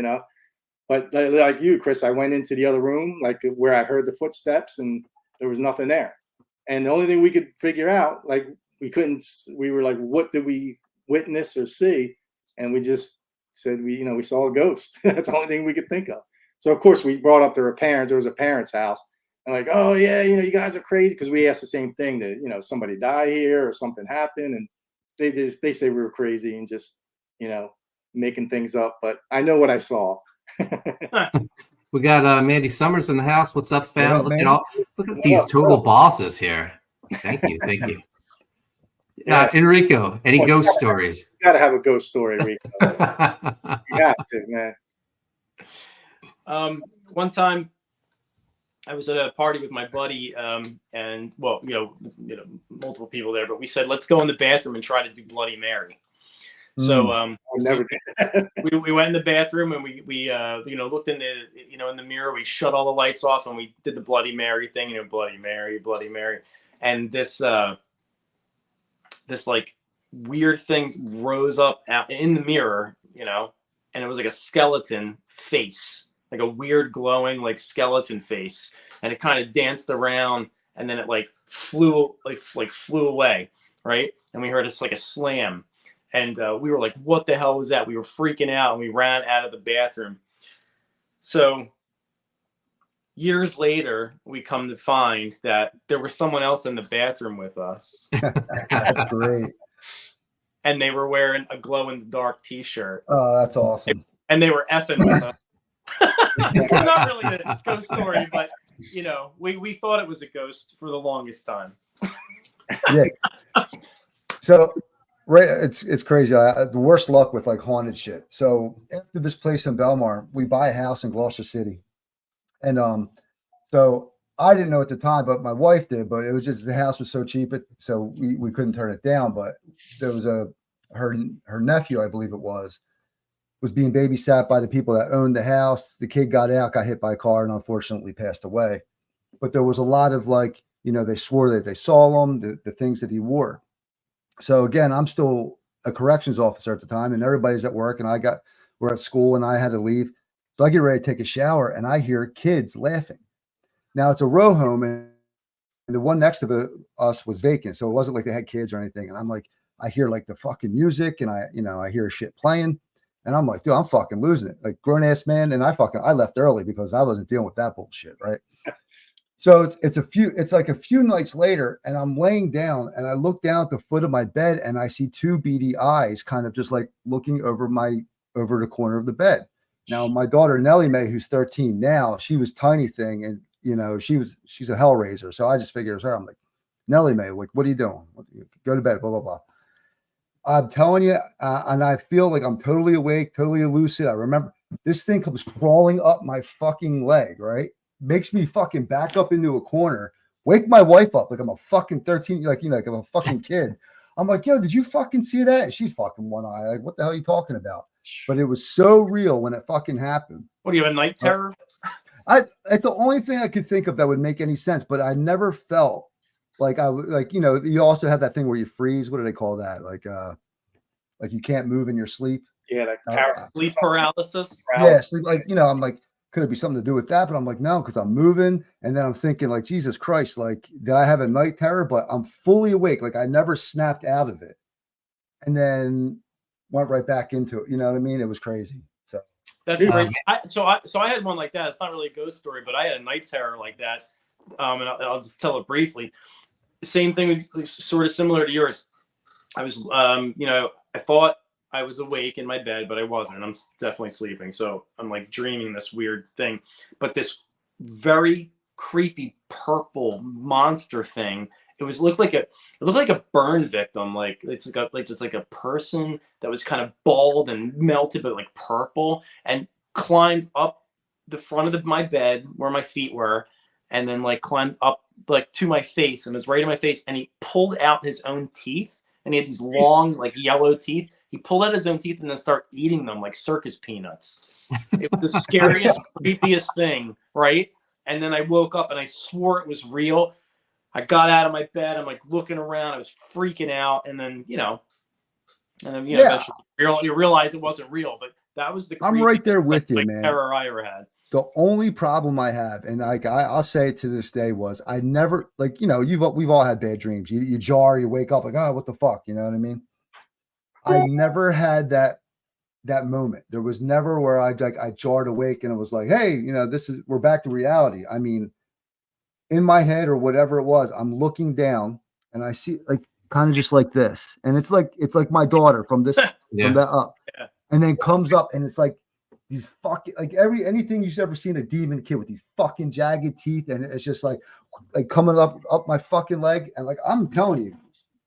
But like you, Chris, I went into the other room, like where I heard the footsteps, and there was nothing there. And the only thing we could figure out, like we were like, what did we witness or see? And we just said, we saw a ghost. That's the only thing we could think of. So of course we brought up to her parents. There was a parent's house. And like, oh yeah, you guys are crazy. Cause we asked the same thing that, somebody died here or something happened. And they say we were crazy and just, making things up, but I know what I saw. We got Mandy Summers in the house. What's up, fam? Look at these total bosses here. Thank you. Yeah. Enrico, any ghost stories? You gotta have a ghost story, Rico. You have to, man. One time I was at a party with my buddy, and multiple people there, but we said, let's go in the bathroom and try to do Bloody Mary. So I never did. we went in the bathroom and we looked in the mirror. We shut all the lights off and we did the Bloody Mary thing. Bloody Mary, Bloody Mary, and this like weird thing rose up in the mirror, and it was like a skeleton face, like a weird glowing like skeleton face, and it kind of danced around and then it like flew away, right? And we heard it's like a slam. And we were like, what the hell was that? We were freaking out and we ran out of the bathroom. So years later, we come to find that there was someone else in the bathroom with us. That's great. And they were wearing a glow-in-the-dark t-shirt. Oh, that's awesome. And they were effing with us. Not really a ghost story, but, we thought it was a ghost for the longest time. Yeah. So... Right, it's crazy. The worst luck with like haunted shit. So after this place in Belmar, we buy a house in Gloucester City, and so I didn't know at the time, but my wife did. But it was just the house was so cheap, so we couldn't turn it down. But there was her nephew, I believe it was being babysat by the people that owned the house. The kid got out, got hit by a car, and unfortunately passed away. But there was a lot of like they swore that they saw him, the things that he wore. So again, I'm still a corrections officer at the time, and everybody's at work, and we're at school, and I had to leave. So I get ready to take a shower, and I hear kids laughing. Now it's a row home, and the one next to us was vacant, so it wasn't like they had kids or anything. And I'm like, I hear like the fucking music, and I hear shit playing, and I'm like, dude, I'm fucking losing it, like grown ass man. And I left early because I wasn't dealing with that bullshit, right? So it's like a few nights later, and I'm laying down and I look down at the foot of my bed and I see two beady eyes kind of just like looking over the corner of the bed. Now, my daughter Nellie Mae, who's 13 now, she was tiny thing, and you know, she's a hell raiser. So I just figured it was her. I'm like, Nellie Mae, like, what are you doing? Go to bed, blah, blah, blah. I'm telling you, and I feel like I'm totally awake, totally lucid. I remember this thing comes crawling up my fucking leg, right? Makes me fucking back up into a corner, wake my wife up like I'm a fucking 13, like, you know, like I'm a fucking kid. I'm like, yo, did you fucking see that? And she's fucking one eye. Like, what the hell are you talking about? But it was so real when it fucking happened. What do you have, a night terror? It's the only thing I could think of that would make any sense, but I never felt like I would, like, you know, you also have that thing where you freeze. What do they call that? Like you can't move in your sleep. Yeah, like Sleep paralysis. Yeah, sleep. Like, you know, I'm like, could it be something to do with that? But I'm like, no, because I'm moving. And then I'm thinking, like, Jesus Christ, like, did I have a night terror? But I'm fully awake. Like, I never snapped out of it. And then went right back into it. You know what I mean? It was crazy. So that's great. So I had one like that. It's not really a ghost story, but I had a night terror like that. And I'll just tell it briefly. Same thing, sort of similar to yours. I was, you know, I thought I was awake in my bed, but I wasn't. I'm definitely sleeping. So I'm like dreaming this weird thing. But this very creepy purple monster thing, it looked like a burn victim. Like it's like a person that was kind of bald and melted, but like purple, and climbed up the front of my bed where my feet were, and then like climbed up like to my face, and was right in my face, and he pulled out his own teeth, and he had these long like yellow teeth. He pulled out his own teeth and then started eating them like circus peanuts. It was the scariest, creepiest thing, right? And then I woke up and I swore it was real. I got out of my bed. I'm like looking around. I was freaking out, and then eventually you realize it wasn't real. But that was the I'm right there with you, man. Terror I ever had. The only problem I have, and like I'll say it to this day, was I never, like, you know, we've all had bad dreams. You jar, you wake up like, oh, what the fuck, you know what I mean? I never had that moment. There was never where I jarred awake and it was like, hey, you know, we're back to reality. I mean, in my head or whatever it was, I'm looking down and I see like kind of just like this, and it's like my daughter from this from that up, and then comes up and it's like these fucking, like anything you've ever seen, a demon kid with these fucking jagged teeth, and it's just like coming up my fucking leg, and like I'm telling you,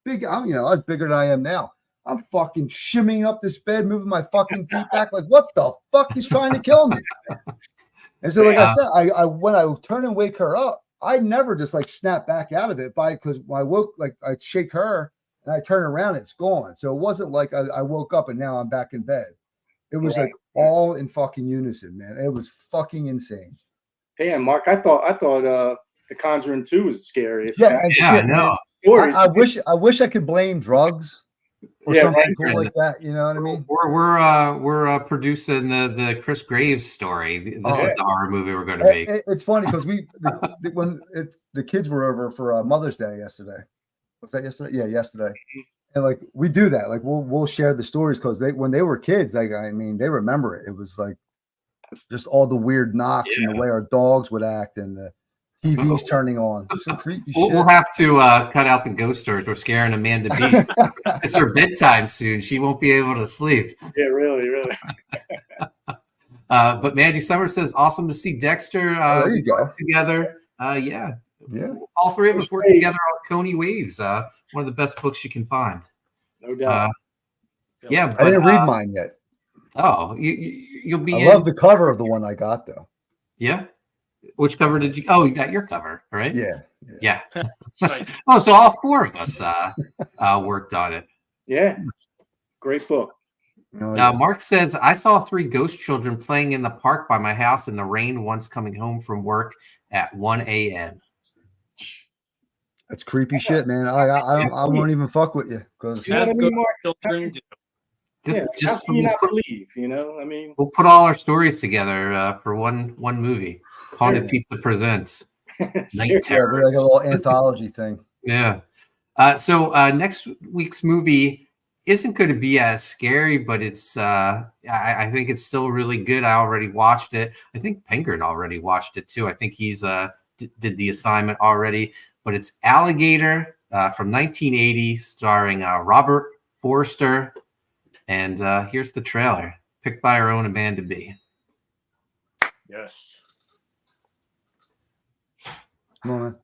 I was bigger than I am now. I'm fucking shimmying up this bed, moving my fucking feet back, like what the fuck is trying to kill me? And so, like I said, I when I turn and wake her up, I never just like snap back out of it because when I woke, like I shake her and I turn around, it's gone. So it wasn't like I woke up and now I'm back in bed. It was like all in fucking unison, man. It was fucking insane. Damn, Mark, I thought The Conjuring 2 was the scariest. Yeah, and shit, no. I wish I could blame drugs or something cool like that. You know what I mean? We're producing the Chris Graves story. This is the horror movie we're going to make. It's funny because when the kids were over for Mother's Day yesterday. Was that yesterday? Yeah, yesterday. And like we do that, like we'll share the stories because when they were kids, like I mean, they remember it. It was like just all the weird knocks and the way our dogs would act and the TV's turning on. So creepy shit. We'll have to cut out the ghost stories. We're scaring Amanda B. It's her bedtime soon. She won't be able to sleep. Yeah, really. But Mandy Summer says, awesome to see Dexter there you go. together. Yeah. All three of us work together on Koni Waves. One of the best books you can find. No doubt. I didn't read mine yet. Oh, you'll be. I love the cover of the one I got though. Yeah. Which cover did you? Oh, you got your cover, right? Yeah. Nice. Oh, so all four of us worked on it. Yeah. Great book. Mark says, I saw 3 ghost children playing in the park by my house in the rain once coming home from work at 1 a.m. That's creepy shit, man. I won't even fuck with you because how can you not believe? You know, I mean, we'll put all our stories together for one movie. Haunted Pizza Presents Night Terror, like a little anthology thing. Yeah. So next week's movie isn't going to be as scary, but it's I think it's still really good. I already watched it. I think Penguin already watched it too. I think he's did the assignment already, but it's Alligator from 1980, starring Robert Forster. And here's the trailer, picked by our own Amanda B. Yes. Come on.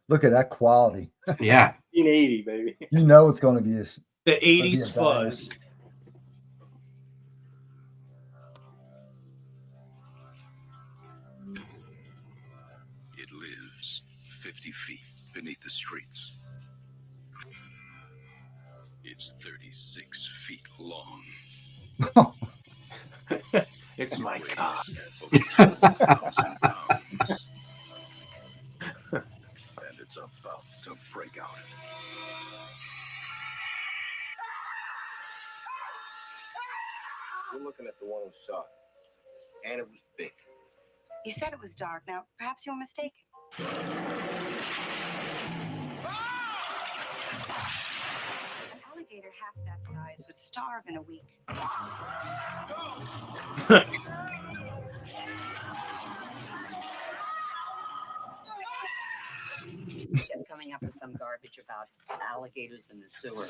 Look at that quality. Yeah. 1980, baby. You know it's going to be The 80s fuzz. It lives 50 feet beneath the streets. It's 36 feet long. It's my God. And it's about to break out. We're looking at the one who saw it. And it was big. You said it was dark. Now, perhaps you were mistaken. An alligator half that size would starve in a week. Kept coming up with some garbage about alligators in the sewer.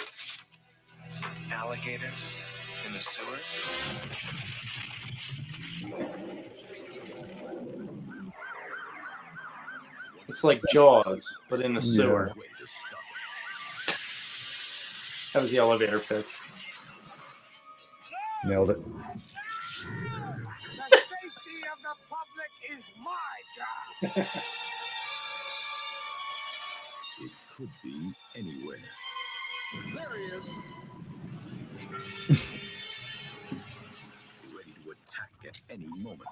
Alligators in the sewer? It's like Jaws, but in the sewer. That was the elevator pitch. Nailed it. The safety of the public is my job. It could be anywhere. There he is. Ready to attack at any moment.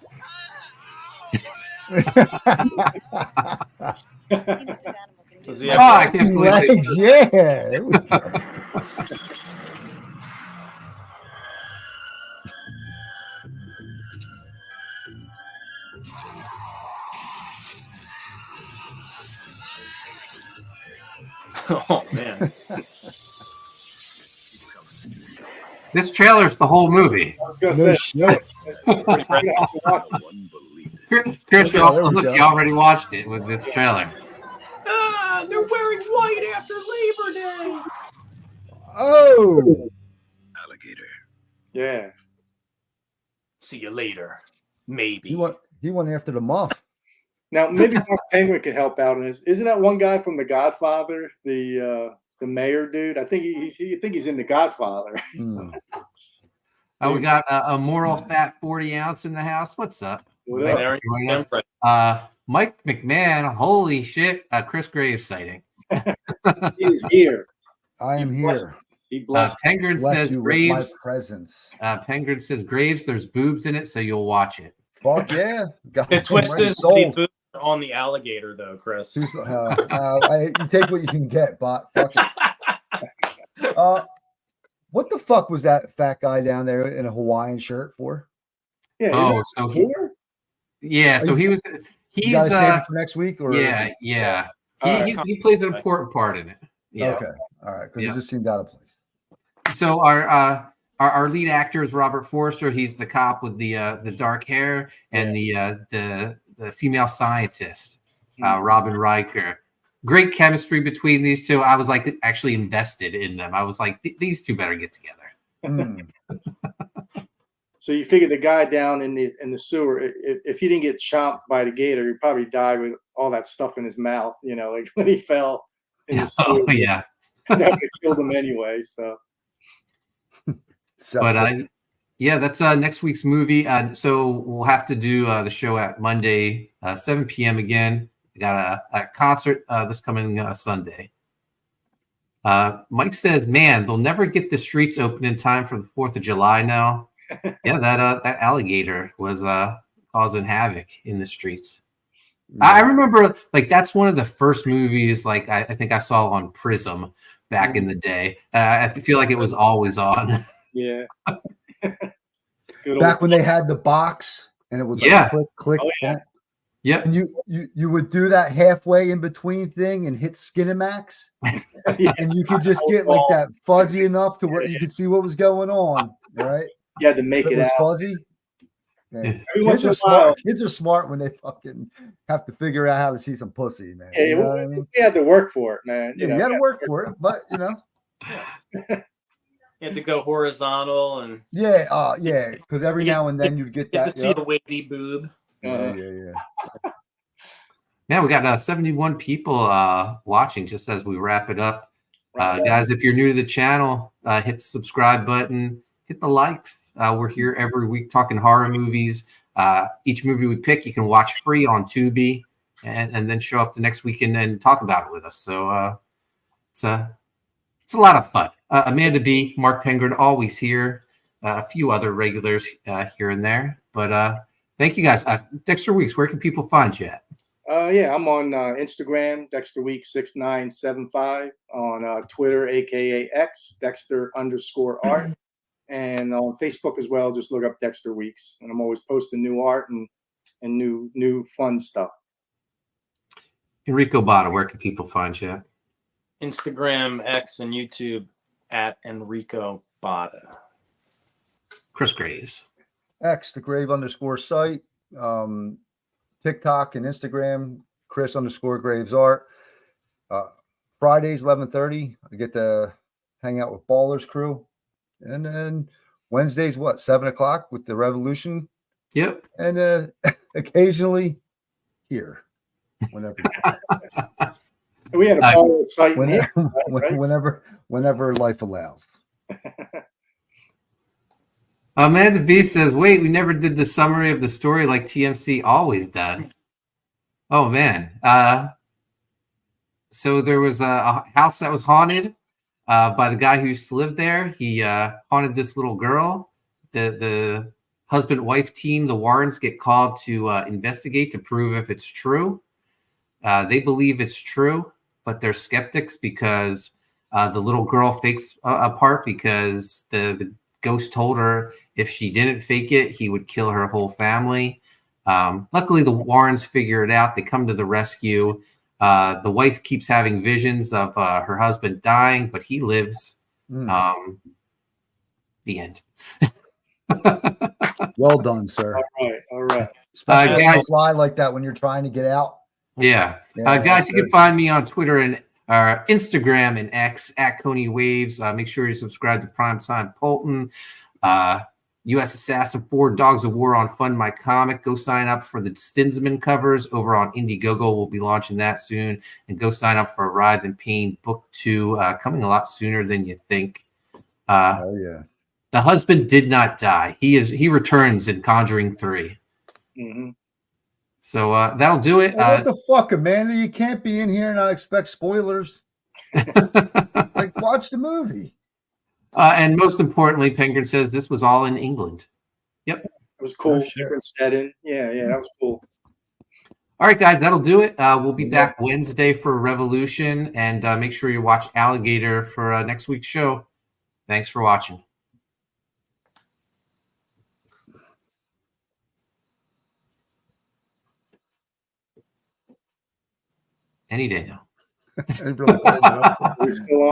Was he I can't believe it. Yeah. Oh man. This trailer's the whole movie. I was gonna No say, shit. Chris, Okay, there we look, go. you already watched it with this trailer. Ah, they're wearing white after Labor Day. Oh. Alligator. yeah. See you later. Maybe. He went after the moth. Now maybe Mark Penguin could help out in this. Isn't that one guy from The Godfather, the mayor dude? I think he's in The Godfather. Mm. We got a moral fat 40 ounce in the house. What's up? What Thanks up? for joining us. Mike McMahon, holy shit, Chris Graves sighting. He is here. I am here. He blessed. Penguin Bless says you with my Graves. presence. Penguin says Graves, there's boobs in it, so you'll watch it. Fuck yeah. Got The twist already is the sold. boots are on the alligator, though, Chris. You take what you can get, but fuck it. What the fuck was that fat guy down there in a Hawaiian shirt for? Yeah. Oh, so he was. You gotta save it for next week, or yeah. He plays an important part in it. Yeah. Okay, all right, because it just seemed out of place. So our lead actor is Robert Forster. He's the cop with the dark hair, and the female scientist, Robin Riker. Great chemistry between these two. I was like actually invested in them. I was like, these two better get together. Mm. So you figure the guy down in the sewer, if he didn't get chomped by the gator, he'd probably die with all that stuff in his mouth. You know, like when he fell in the sewer. Oh yeah, that would have killed him anyway. So. But that's next week's movie. So we'll have to do the show at Monday, 7 p.m. again. We got a concert this coming Sunday. Mike says, "Man, they'll never get the streets open in time for the 4th of July now." Yeah, that alligator was causing havoc in the streets. Yeah. I remember, like, that's one of the first movies, like I think I saw on Prism back in the day. I feel like it was always on. Yeah. Back when they had the box and it was like click. Oh, yeah. Yep. And you would do that halfway in between thing and hit Skinemax, and you could just get like that fuzzy enough to where you could see what was going on, right? You had to make it was out. Fuzzy. Man, Every once kids in are a smart. while, Kids are smart when they fucking have to figure out how to see some pussy, man. yeah, You know what I mean? we had to work for it, man. Yeah, you got to work for it, but you know. You have to go horizontal and Yeah, yeah, because every now and then you'd get get that. to see the wavy boob. Yeah. Yeah, we got 71 people watching just as we wrap it up. Right. Guys, if you're new to the channel, hit the subscribe button, hit the likes. We're here every week talking horror movies. Each movie we pick, you can watch free on Tubi, and then show up the next weekend and talk about it with us. So it's a lot of fun. Amanda B, Mark Pengren, always here. A few other regulars here and there. But thank you guys. Dexter Weeks, where can people find you at? Yeah, I'm on Instagram, Dexter Weeks 6975, on Twitter, aka X, Dexter_art, and on Facebook as well. Just look up Dexter Weeks, and I'm always posting new art and new fun stuff. Enrico Botta, where can people find you at? Instagram, X, and YouTube at Enrico Botta. Chris Graves. X, the grave_site. TikTok and Instagram, Chris_Graves art. Fridays, 11:30. I get to hang out with Ballers Crew. And then Wednesdays, 7 o'clock with the Revolution. Yep. And occasionally here. Whenever. We had a follow site whenever life allows. Amanda B says, wait, we never did the summary of the story like TMC always does. Oh, man. So there was a house that was haunted by the guy who used to live there. He haunted this little girl. The husband-wife team, the Warrens, get called to investigate to prove if it's true. They believe it's true, but they're skeptics because the little girl fakes a part because the ghost told her if she didn't fake it, he would kill her whole family. Luckily, the Warrens figure it out. They come to the rescue. The wife keeps having visions of her husband dying, but he lives. The end. Well done, sir. All right. Especially when you guys, fly like that when you're trying to get out. Yeah. Guys, you can find me on Twitter and Instagram and X at Koni Waves. Make sure you subscribe to Primetime Poulton. U.S. Assassin 4, Dogs of War on Fund My Comic. Go sign up for the Stinsman covers over on Indiegogo. We'll be launching that soon. And go sign up for Writhe Payne Book 2, coming a lot sooner than you think. Oh, yeah. The husband did not die. He returns in Conjuring 3. Mm-hmm. So that'll do it. What the fuck, Amanda? You can't be in here and not expect spoilers. Like, watch the movie. And most importantly, Pengren says this was all in England. Yep. It was cool. Different setting. Yeah, that was cool. All right, guys, that'll do it. We'll be back Wednesday for Revolution, and make sure you watch Alligator for next week's show. Thanks for watching. Any day now. It really